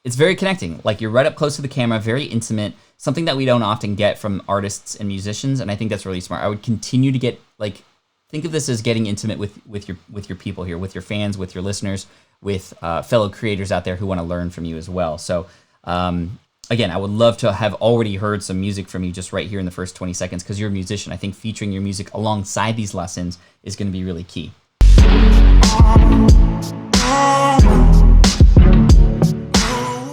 It's very connecting. Like, you're right up close to the camera, very intimate, something that we don't often get from artists and musicians, and I think that's really smart. I would continue to get, like, think of this as getting intimate with your people here, with your fans, with your listeners, with fellow creators out there who want to learn from you as well. So again, I would love to have already heard some music from you just right here in the first 20 seconds because you're a musician. I think featuring your music alongside these lessons is going to be really key.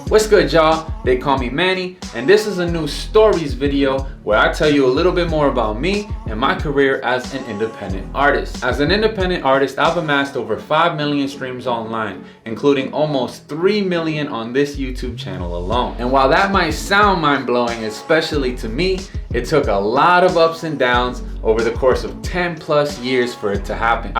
What's good, y'all? They call me Manny, and this is a new stories video where I tell you a little bit more about me and my career as an independent artist. As an independent artist, I've amassed over 5 million streams online, including almost 3 million on this YouTube channel alone. And while that might sound mind-blowing, especially to me, it took a lot of ups and downs over the course of 10 plus years for it to happen.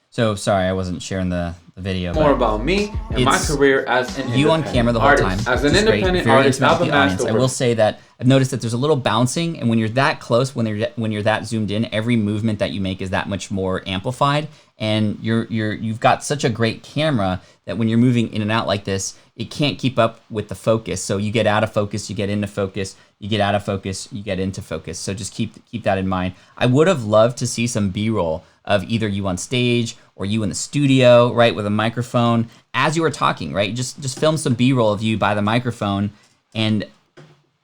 So sorry, I wasn't sharing the video. More about me and my career as an you on camera the whole artist. time. As an independent artist, I've amassed over... I will say that I've noticed that there's a little bouncing, and when you're that close, when you're that zoomed in, every movement that you make is that much more amplified. And you've got such a great camera that when you're moving in and out like this, it can't keep up with the focus. So you get out of focus, you get into focus, you get out of focus, you get into focus. So just keep that in mind. I would have loved to see some B-roll of either you on stage or you in the studio, right, with a microphone as you were talking, right? Just film some B-roll of you by the microphone, and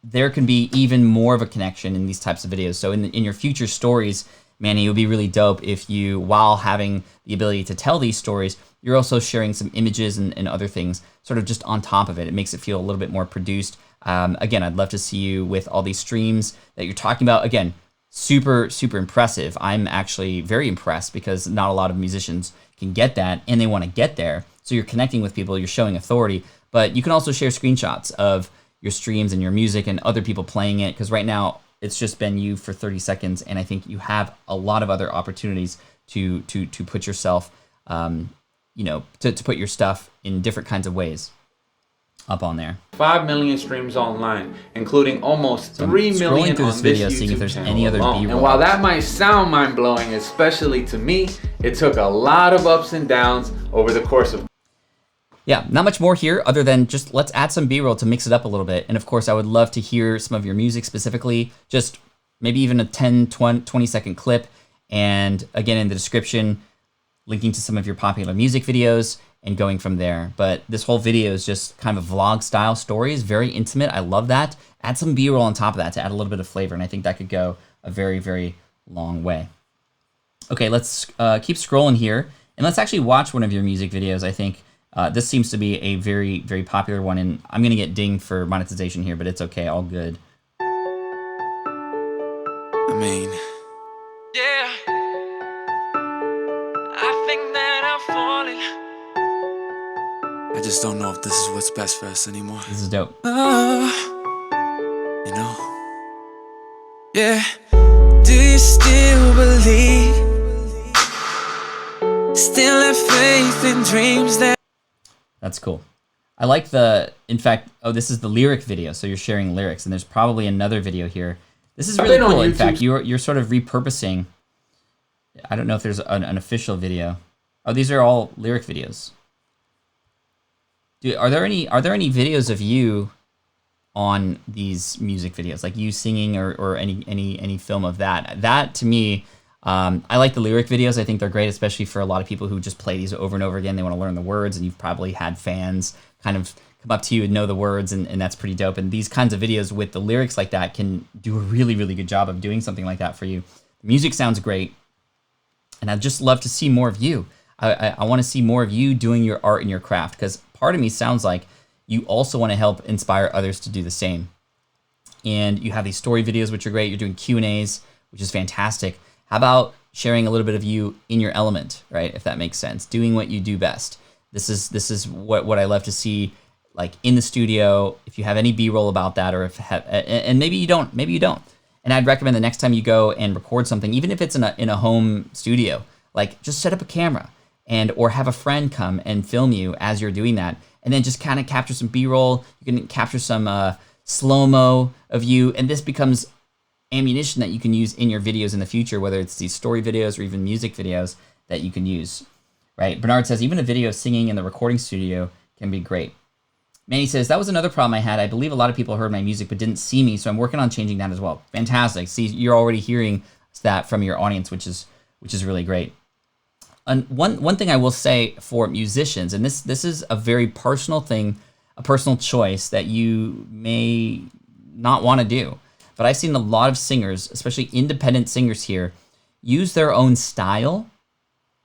there can be even more of a connection in these types of videos. So in your future stories, Manny, it would be really dope if you, while having the ability to tell these stories, you're also sharing some images and other things sort of just on top of it. It makes it feel a little bit more produced. Again, I'd love to see you with all these streams that you're talking about. Again, super, super impressive. I'm actually very impressed because not a lot of musicians can get that, and they want to get there. So you're connecting with people, you're showing authority, but you can also share screenshots of your streams and your music and other people playing it, because right now it's just been you for 30 seconds, and I think you have a lot of other opportunities to put yourself, to put your stuff in different kinds of ways up on there. 5 million streams online, including almost 3 million through on this video, this seeing if YouTube there's channel any other alone. B-roll. And while that might sound mind-blowing, especially to me, it took a lot of ups and downs over the course of... Yeah, not much more here other than just let's add some B-roll to mix it up a little bit. And of course, I would love to hear some of your music specifically, just maybe even a 10, 20 second clip. And again, in the description, linking to some of your popular music videos and going from there. But this whole video is just kind of a vlog style stories, very intimate. I love that. Add some B-roll on top of that to add a little bit of flavor. And I think that could go a very, very long way. Okay, let's keep scrolling here. And let's actually watch one of your music videos, I think. This seems to be a very, very popular one, and I'm going to get dinged for monetization here, but it's okay, all good. I mean, yeah, I think that I'm falling. I just don't know if this is what's best for us anymore. This is dope. You know? Yeah. Do you still believe? Still have faith in dreams that... That's cool. I like in fact, this is the lyric video, so you're sharing lyrics, and there's probably another video here. This is really cool. In fact, you're sort of repurposing. I don't know if there's an official video. Oh, these are all lyric videos. Dude, are there any videos of you on these music videos, like you singing or any film of that? That to me, I like the lyric videos. I think they're great, especially for a lot of people who just play these over and over again. They want to learn the words, and you've probably had fans kind of come up to you and know the words, and that's pretty dope. And these kinds of videos with the lyrics like that can do a really, really good job of doing something like that for you. The music sounds great, and I'd just love to see more of you. I want to see more of you doing your art and your craft, because part of me sounds like you also want to help inspire others to do the same. And you have these story videos, which are great. You're doing Q&As, which is fantastic. How about sharing a little bit of you in your element, right? If that makes sense, doing what you do best. This is what I love to see, like in the studio. If you have any B-roll about that, or and maybe you don't, And I'd recommend the next time you go and record something, even if it's in a home studio, like just set up a camera or have a friend come and film you as you're doing that, and then just kind of capture some B-roll. You can capture some slow-mo of you, and this becomes ammunition that you can use in your videos in the future, whether it's these story videos or even music videos that you can use, right? Bernard says, even a video of singing in the recording studio can be great. Manny says, that was another problem I had. I believe a lot of people heard my music but didn't see me, so I'm working on changing that as well. Fantastic. See, you're already hearing that from your audience, which is really great. And one thing I will say for musicians, and this is a very personal thing, a personal choice that you may not want to do, but I've seen a lot of singers, especially independent singers here, use their own style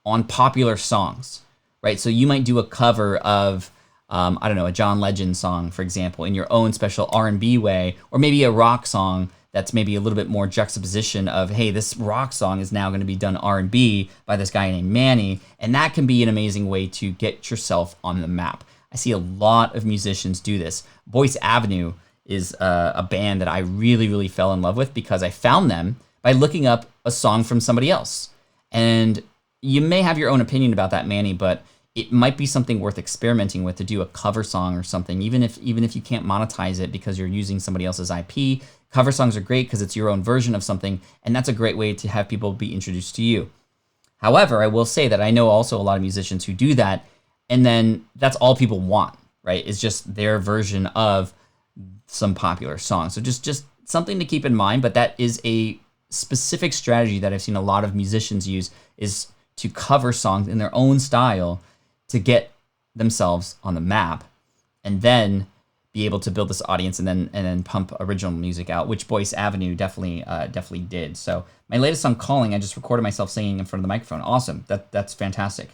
on popular songs, right? So you might do a cover of, I don't know, a John Legend song, for example, in your own special R&B way, or maybe a rock song that's maybe a little bit more juxtaposition of, hey, this rock song is now going to be done R&B by this guy named Manny, and that can be an amazing way to get yourself on the map. I see a lot of musicians do this. Voice Avenue is a band that I really, really fell in love with because I found them by looking up a song from somebody else. And you may have your own opinion about that, Manny, but it might be something worth experimenting with, to do a cover song or something, even if you can't monetize it because you're using somebody else's IP. Cover songs are great because it's your own version of something, and that's a great way to have people be introduced to you. However, I will say that I know also a lot of musicians who do that, and then that's all people want, right? It's just their version of some popular song. So just something to keep in mind, but that is a specific strategy that I've seen a lot of musicians use, is to cover songs in their own style to get themselves on the map, and then be able to build this audience and then pump original music out, which Voice Avenue definitely did. So my latest song, Calling, I just recorded myself singing in front of the microphone. Awesome. That's fantastic.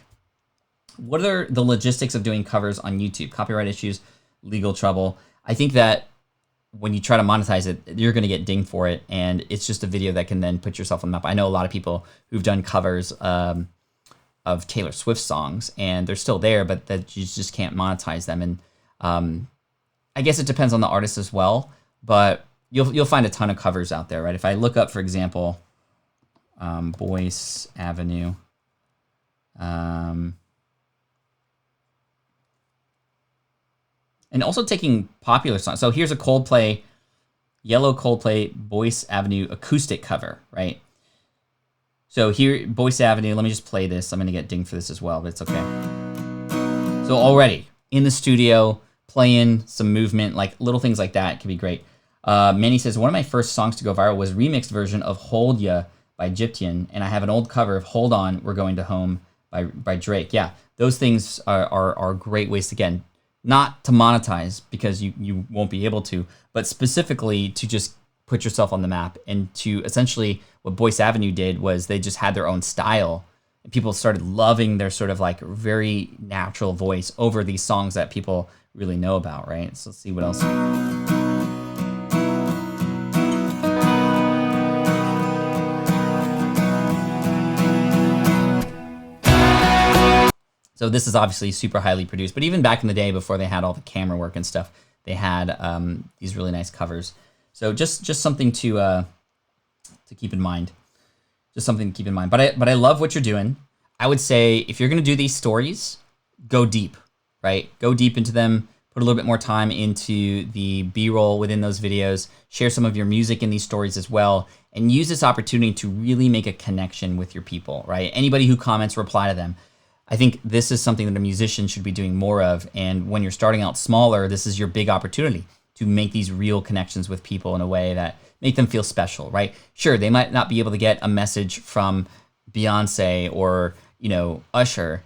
What are the logistics of doing covers on YouTube? Copyright issues, legal trouble. I think that when you try to monetize it, you're going to get dinged for it, and it's just a video that can then put yourself on the map. I know a lot of people who've done covers of Taylor Swift songs, and they're still there, but that you just can't monetize them. And I guess it depends on the artist as well, but you'll find a ton of covers out there, right? If I look up, for example, Voice Avenue, and also taking popular songs. So here's a Coldplay, Yellow Coldplay Voice Avenue acoustic cover, right? So here, Voice Avenue, let me just play this. I'm going to get dinged for this as well, but it's okay. So already in the studio, playing some movement, like little things like that can be great. Manny says, one of my first songs to go viral was a remixed version of Hold Ya by Egyptian, and I have an old cover of Hold On, We're Going to Home by Drake. Yeah, those things are great ways to, again, not to monetize because you won't be able to, but specifically to just put yourself on the map, and to essentially what Voice Avenue did was they just had their own style And people started loving their sort of like very natural voice over these songs that people really know about, right? So let's see what else. So this is obviously super highly produced, but even back in the day before they had all the camera work and stuff, they had these really nice covers. So just something to keep in mind. Just something to keep in mind. But I love what you're doing. I would say if you're gonna do these stories, go deep, right? Go deep into them. Put a little bit more time into the B-roll within those videos. Share some of your music in these stories as well, and use this opportunity to really make a connection with your people, right? Anybody who comments, reply to them. I think this is something that a musician should be doing more of. And when you're starting out smaller, this is your big opportunity to make these real connections with people in a way that make them feel special, right? Sure, they might not be able to get a message from Beyonce or, you know, Usher,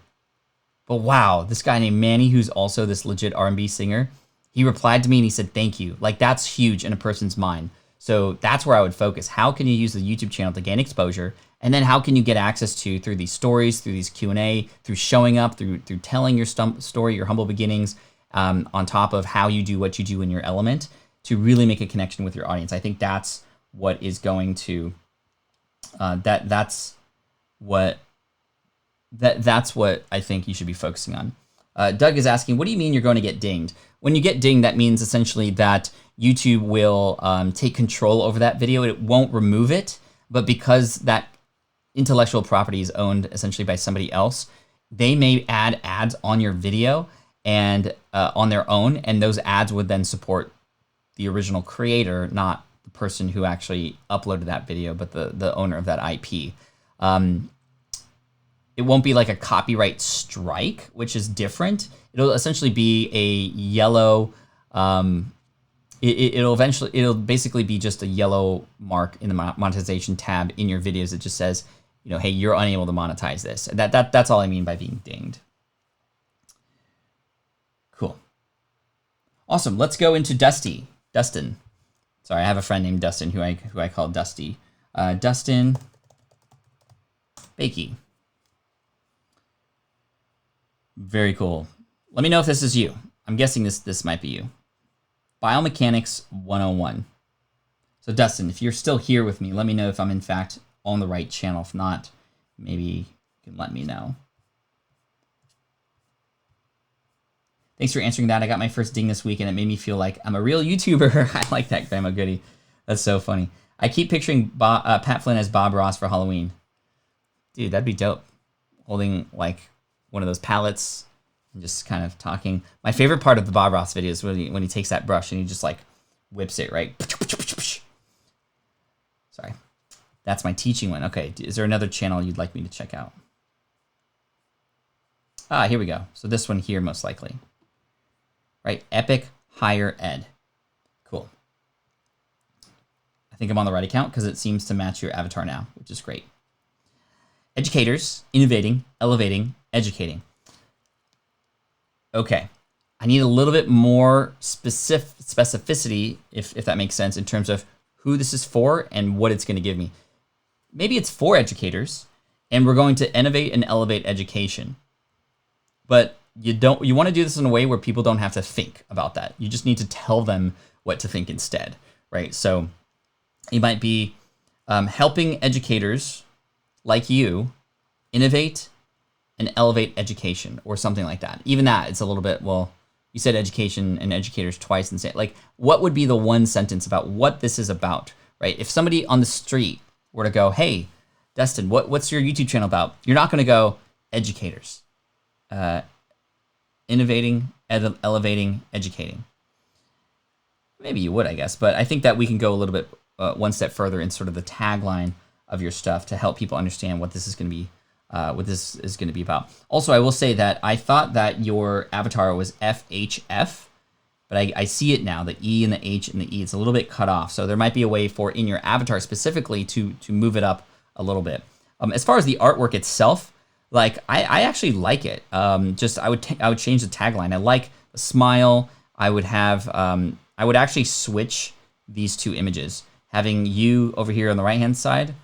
but wow, this guy named Mandy, who's also this legit R&B singer, he replied to me and he said, thank you. Like, that's huge in a person's mind. So that's where I would focus. How can you use the YouTube channel to gain exposure? And then how can you get access to through these stories, through these Q&A, through showing up, through telling your story, your humble beginnings, on top of how you do what you do in your element to really make a connection with your audience. I think that's what is going to, that's what I think you should be focusing on. Doug is asking, what do you mean you're going to get dinged? When you get dinged, that means essentially that YouTube will take control over that video. It won't remove it, but because that intellectual property is owned essentially by somebody else, they may add ads on your video and on their own, and those ads would then support the original creator, not the person who actually uploaded that video, but the owner of that IP. It won't be like a copyright strike, which is different. It'll essentially be a yellow, it'll basically be just a yellow mark in the monetization tab in your videos that just says, you know, hey, you're unable to monetize this. That's all I mean by being dinged. Cool. Awesome. Let's go into Dustin. Sorry, I have a friend named Dustin who I call Dusty. Dustin Bakey. Very cool. Let me know if this is you. I'm guessing this might be you. Biomechanics 101. So Dustin, if you're still here with me, let me know if I'm in fact on the right channel. If not, maybe you can let me know. Thanks for answering that. I got my first ding this week and it made me feel like I'm a real YouTuber. I like that, Grandma Goody. That's so funny. I keep picturing Pat Flynn as Bob Ross for Halloween. Dude, that'd be dope. Holding like one of those pallets and just kind of talking. My favorite part of the Bob Ross video is when he takes that brush and he just like whips it, right? Sorry. That's my teaching one. Okay, is there another channel you'd like me to check out? Ah, here we go. So this one here, most likely. Right, Epic Higher Ed. Cool. I think I'm on the right account because it seems to match your avatar now, which is great. Educators, innovating, elevating, educating. Okay, I need a little bit more specificity, if that makes sense, in terms of who this is for and what it's going to give me. Maybe it's for educators, and we're going to innovate and elevate education. But you want to do this in a way where people don't have to think about that. You just need to tell them what to think instead, right? So you might be helping educators like you innovate and elevate education or something like that. Even that, it's a little bit, well, you said education and educators twice and say, like, what would be the one sentence about what this is about, right? If somebody on the street were to go, hey, Dustin, what's your YouTube channel about? You're not going to go educators, innovating, elevating, educating. Maybe you would, I guess, but I think that we can go a little bit one step further in sort of the tagline of your stuff to help people understand what this is going to be, about. Also, I will say that I thought that your avatar was FHF, but I see it now, the E and the H and the E, it's a little bit cut off. So there might be a way for in your avatar specifically to move it up a little bit. As far as the artwork itself, like I actually like it. Just I would change the tagline. I like the smile. I would have I would actually switch these two images, having you over here on the right hand side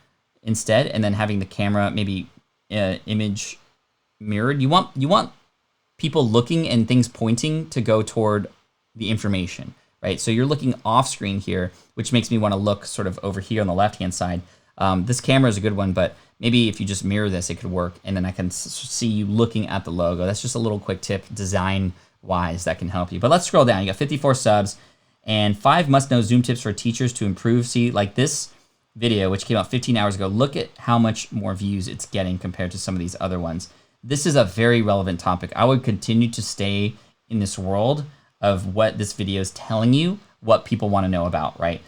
instead, and then having the camera maybe image mirrored. You want people looking and things pointing to go toward the information, right? So you're looking off screen here, which makes me want to look sort of over here on the left-hand side. This camera is a good one, but maybe if you just mirror this, it could work, and then I can see you looking at the logo. That's just a little quick tip, design-wise, that can help you. But let's scroll down. You got 54 subs, and 5 must-know Zoom tips for teachers to improve. See, like this video, which came out 15 hours ago, look at how much more views it's getting compared to some of these other ones. This is a very relevant topic. I would continue to stay in this world of what this video is telling you, what people want to know about, right?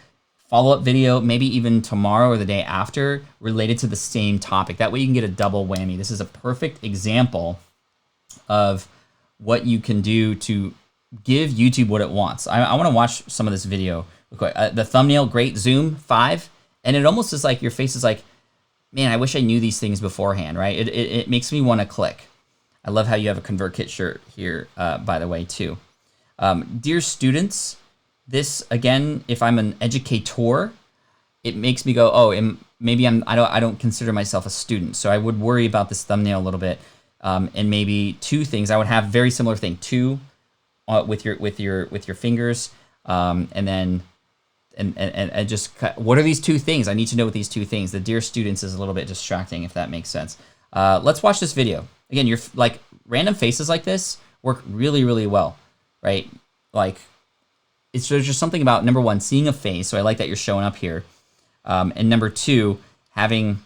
Follow-up video, maybe even tomorrow or the day after, related to the same topic. That way you can get a double whammy. This is a perfect example of what you can do to give YouTube what it wants. I want to watch some of this video real quick. The thumbnail, great, Zoom 5, and it almost is like your face is like, man, I wish I knew these things beforehand, right? It makes me want to click. I love how you have a ConvertKit shirt here, by the way, too. Dear students, this, again, if I'm an educator, it makes me go, oh, maybe I don't consider myself a student. So I would worry about this thumbnail a little bit. And maybe 2 things. I would have very similar thing, 2 with your fingers, and then and just cut. What are these 2 things? I need to know what these 2 things. The dear students is a little bit distracting, if that makes sense. Let's watch this video. Again, you're like random faces like this work really, really well, right? Like there's just something about, number 1, seeing a face. So I like that you're showing up here, and number 2, having.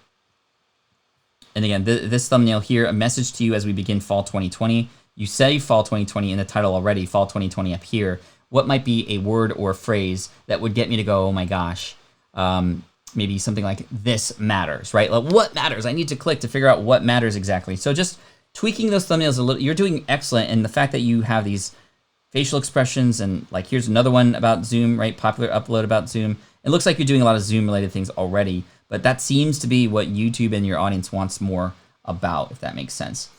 And again, this thumbnail here, a message to you as we begin fall 2020. You say fall 2020 in the title already, fall 2020 up here. What might be a word or a phrase that would get me to go, oh my gosh, maybe something like this matters, right? Like what matters? I need to click to figure out what matters exactly. So just tweaking those thumbnails a little, you're doing excellent. And the fact that you have these facial expressions, and like here's another one about Zoom, right? Popular upload about Zoom. It looks like you're doing a lot of Zoom related things already, but that seems to be what YouTube and your audience wants more about, if that makes sense.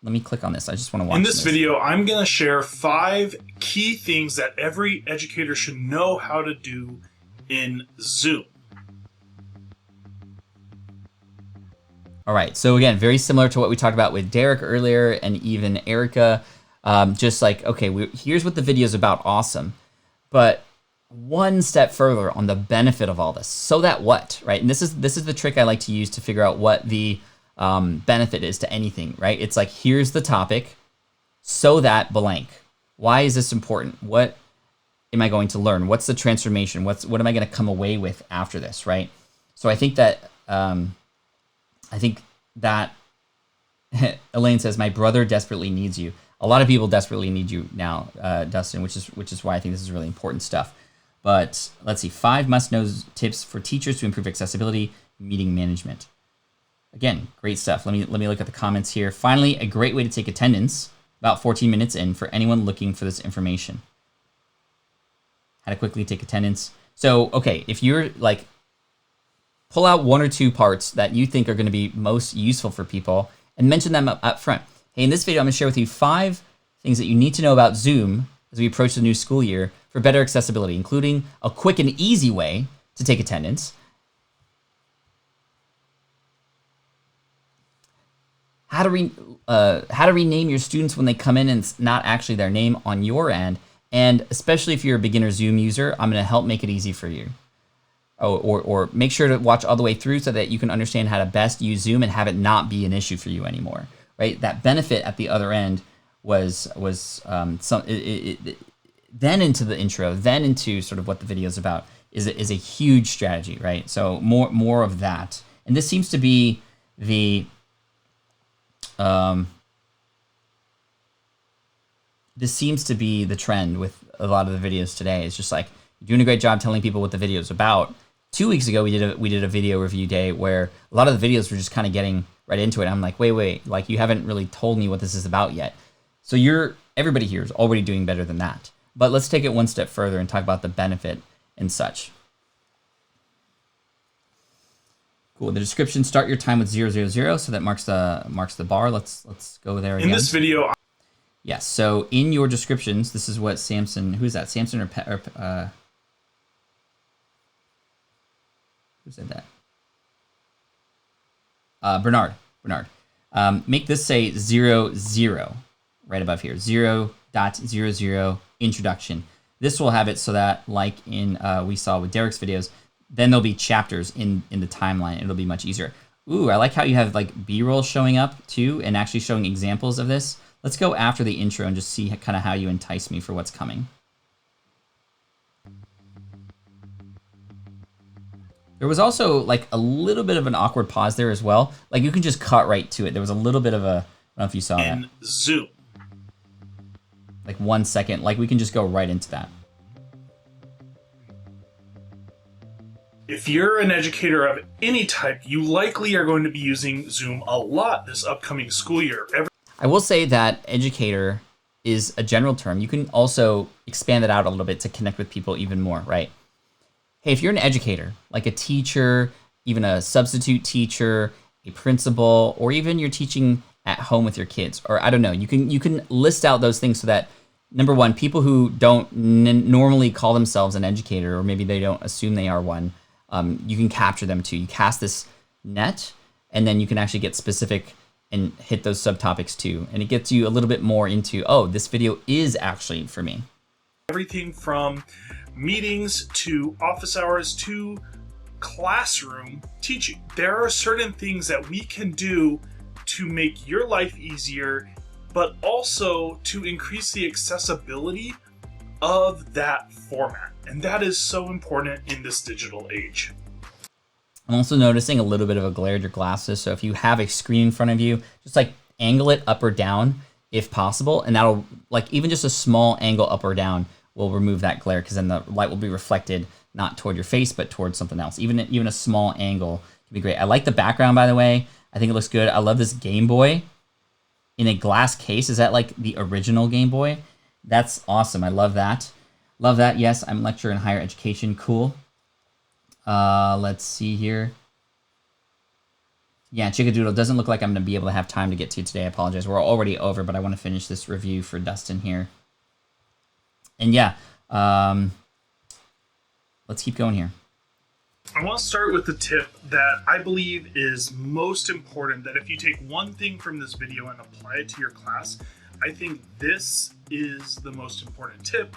Let me click on this. I just want to watch In this video, I'm going to share 5 key things that every educator should know how to do in Zoom. All right. So again, very similar to what we talked about with Derek earlier and even Erica. Just like, okay, here's what the video is about. Awesome. But one step further on the benefit of all this. So that what, right? And this is the trick I like to use to figure out what the benefit is to anything, right? It's like, here's the topic, so that blank. Why is this important? What am I going to learn? What's the transformation? What am I going to come away with after this, right? So I think that Elaine says, my brother desperately needs you. A lot of people desperately need you now, Dustin, which is why I think this is really important stuff. But let's see, 5 must-know tips for teachers to improve accessibility, meeting management. Again, great stuff. Let me look at the comments here. Finally, a great way to take attendance, about 14 minutes in, for anyone looking for this information. How to quickly take attendance. So, okay, if you're like, pull out 1 or 2 parts that you think are going to be most useful for people and mention them up front. Hey, in this video, I'm going to share with you 5 things that you need to know about Zoom as we approach the new school year for better accessibility, including a quick and easy way to take attendance, how to rename your students when they come in and it's not actually their name on your end, and especially if you're a beginner Zoom user, I'm going to help make it easy for you. Or make sure to watch all the way through so that you can understand how to best use Zoom and have it not be an issue for you anymore. Right? That benefit at the other end was then into the intro, then into sort of what the video is about is a huge strategy, right? So more of that, and this seems to be the trend with a lot of the videos today. It's just like, you're doing a great job telling people what the video is about. 2 weeks ago, we did a video review day where a lot of the videos were just kind of getting right into it. I'm like, wait, like you haven't really told me what this is about yet. So everybody here is already doing better than that. But let's take it one step further and talk about the benefit and such. Cool. The description, start your time with 000, so that marks the bar. Let's go there again. In this video, yes. So in your descriptions, this is what Samson. Who's that? Samson or who said that? Bernard, make this say 0, 0 right above here, 0.00 introduction. This will have it so that, like in we saw with Derek's videos, then there'll be chapters in the timeline. It'll be much easier. Ooh, I like how you have like B-roll showing up too and actually showing examples of this. Let's go after the intro and just see kind of how you entice me for what's coming. There was also like a little bit of an awkward pause there as well. Like you can just cut right to it. There was a little bit of a, I don't know if you saw that. In Zoom. Like 1 second, like we can just go right into that. If you're an educator of any type, you likely are going to be using Zoom a lot this upcoming school year. I will say that educator is a general term. You can also expand it out a little bit to connect with people even more, right? Hey, if you're an educator, like a teacher, even a substitute teacher, a principal, or even you're teaching at home with your kids, or I don't know, you can list out those things so that, number one, people who don't normally call themselves an educator, or maybe they don't assume they are one, you can capture them too. You cast this net, and then you can actually get specific and hit those subtopics too. And it gets you a little bit more into, oh, this video is actually for me. Everything from meetings to office hours to classroom teaching. There are certain things that we can do to make your life easier, but also to increase the accessibility of that format. And that is so important in this digital age. I'm also noticing a little bit of a glare in your glasses. So if you have a screen in front of you, just like angle it up or down if possible. And that'll, like even just a small angle up or down will remove that glare, because then the light will be reflected not toward your face, but towards something else. Even a small angle can be great. I like the background, by the way. I think it looks good. I love this Game Boy in a glass case. Is that like the original Game Boy? That's awesome. I love that. Love that. Yes, I'm lecturer in higher education. Cool. Let's see here. Yeah, Chickadoodle doesn't look like I'm going to be able to have time to get to today. I apologize. We're already over, but I want to finish this review for Dustin here. And yeah, let's keep going here. I want to start with the tip that I believe is most important, that if you take one thing from this video and apply it to your class, I think this is the most important tip,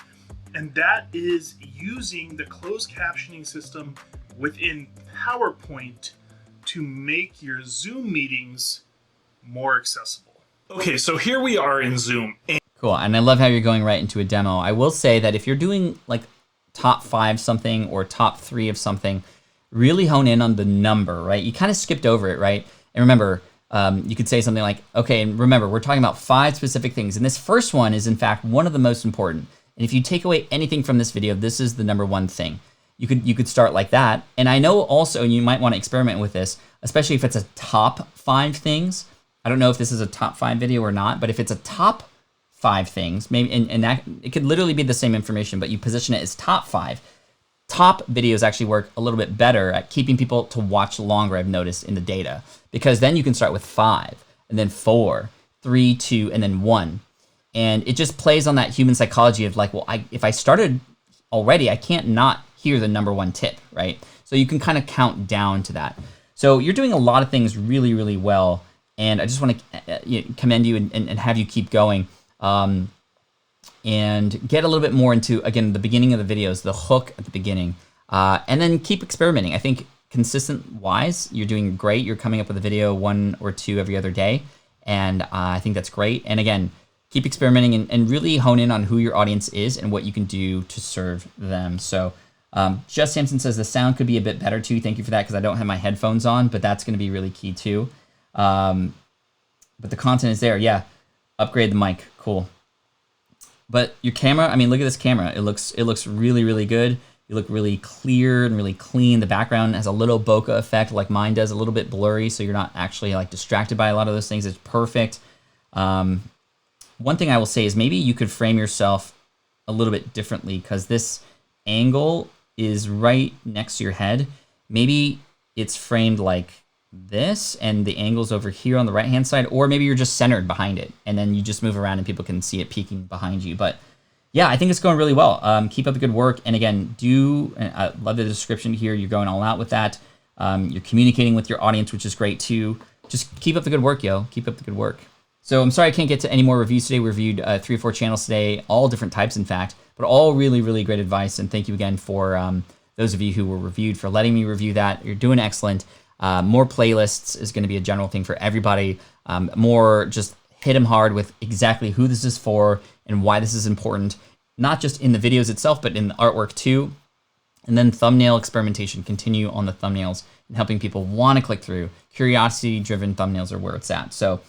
and that is using the closed captioning system within PowerPoint to make your Zoom meetings more accessible. Okay, so here we are in Zoom. Cool, and I love how you're going right into a demo. I will say that if you're doing like top 5 something or top 3 of something, really hone in on the number, right? You kind of skipped over it, right? And remember, you could say something like, okay, and remember, we're talking about 5 specific things, and this first one is in fact one of the most important. And if you take away anything from this video, this is the number one thing. You could start like that. And I know also you might want to experiment with this, especially if it's a top 5 things. I don't know if this is a top 5 video or not, but if it's a top 5 things, maybe, and that it could literally be the same information, but you position it as top 5. Top videos actually work a little bit better at keeping people to watch longer, I've noticed in the data, because then you can start with 5 and then 4, 3, 2, and then 1. And it just plays on that human psychology of like, well, if I started already, I can't not hear the number one tip, right? So you can kind of count down to that. So you're doing a lot of things really, really well. And I just want to commend you and have you keep going. And get a little bit more into, again, the beginning of the videos, the hook at the beginning, and then keep experimenting. I think consistent-wise, you're doing great. You're coming up with a video 1 or 2 every other day, and I think that's great. And again, keep experimenting and really hone in on who your audience is and what you can do to serve them. So Just Samson says the sound could be a bit better too. Thank you for that, because I don't have my headphones on, but that's going to be really key too. But the content is there. Yeah, upgrade the mic. Cool. But your camera, I mean, look at this camera. It looks really, really good. You look really clear and really clean. The background has a little bokeh effect like mine does, a little bit blurry, so you're not actually like distracted by a lot of those things. It's perfect. One thing I will say is maybe you could frame yourself a little bit differently, because this angle is right next to your head. Maybe it's framed like this and the angle's over here on the right hand side, or maybe you're just centered behind it and then you just move around and people can see it peeking behind you. But yeah, I think it's going really well. Keep up the good work. And again, I love the description here. You're going all out with that. You're communicating with your audience, which is great too. just keep up the good work, yo. Keep up the good work. So I'm sorry I can't get to any more reviews today. We reviewed 3 or 4 channels today, all different types, in fact, but all really, really great advice. And thank you again for those of you who were reviewed, for letting me review that. You're doing excellent. More playlists is going to be a general thing for everybody. More just hit them hard with exactly who this is for and why this is important, not just in the videos itself, but in the artwork too. And then thumbnail experimentation, continue on the thumbnails and helping people want to click through. Curiosity-driven thumbnails are where it's at. So,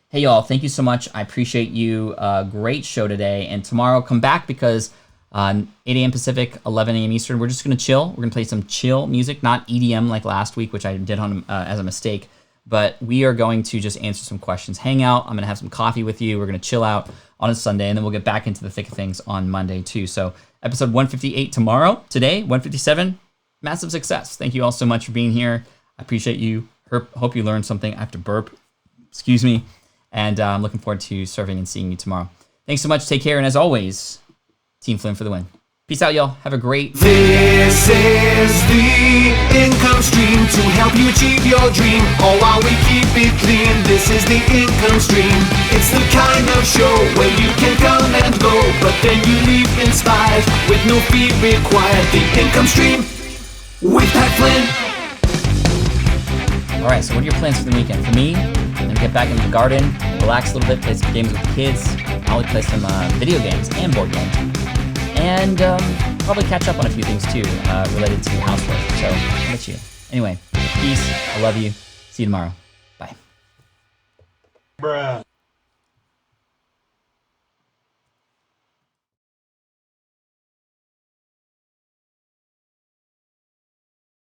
hey y'all, thank you so much. I appreciate you. Great show today. And tomorrow, come back because 8 a.m. Pacific, 11 a.m. Eastern, we're just going to chill. We're going to play some chill music, not EDM like last week, which I did on as a mistake. But we are going to just answer some questions, hang out. I'm going to have some coffee with you. We're going to chill out on a Sunday, and then we'll get back into the thick of things on Monday too. So episode 158 tomorrow. Today, 157, massive success. Thank you all so much for being here. I appreciate you. Hope you learned something. I have to burp. Excuse me. And I'm looking forward to serving and seeing you tomorrow. Thanks so much. Take care. And as always, Team Flynn for the win. Peace out, y'all. Have a great... This is the income stream to help you achieve your dream. All while we keep it clean. This is the income stream. It's the kind of show where you can come and go, but then you leave inspired with no fee required. The income stream with Pat Flynn. All right, so what are your plans for the weekend? For me, I'm going to get back into the garden, relax a little bit, play some games with the kids. I'll play some video games and board games. And probably catch up on a few things too related to housework. So I'll let you. Anyway, peace. I love you. See you tomorrow. Bye. Bruh.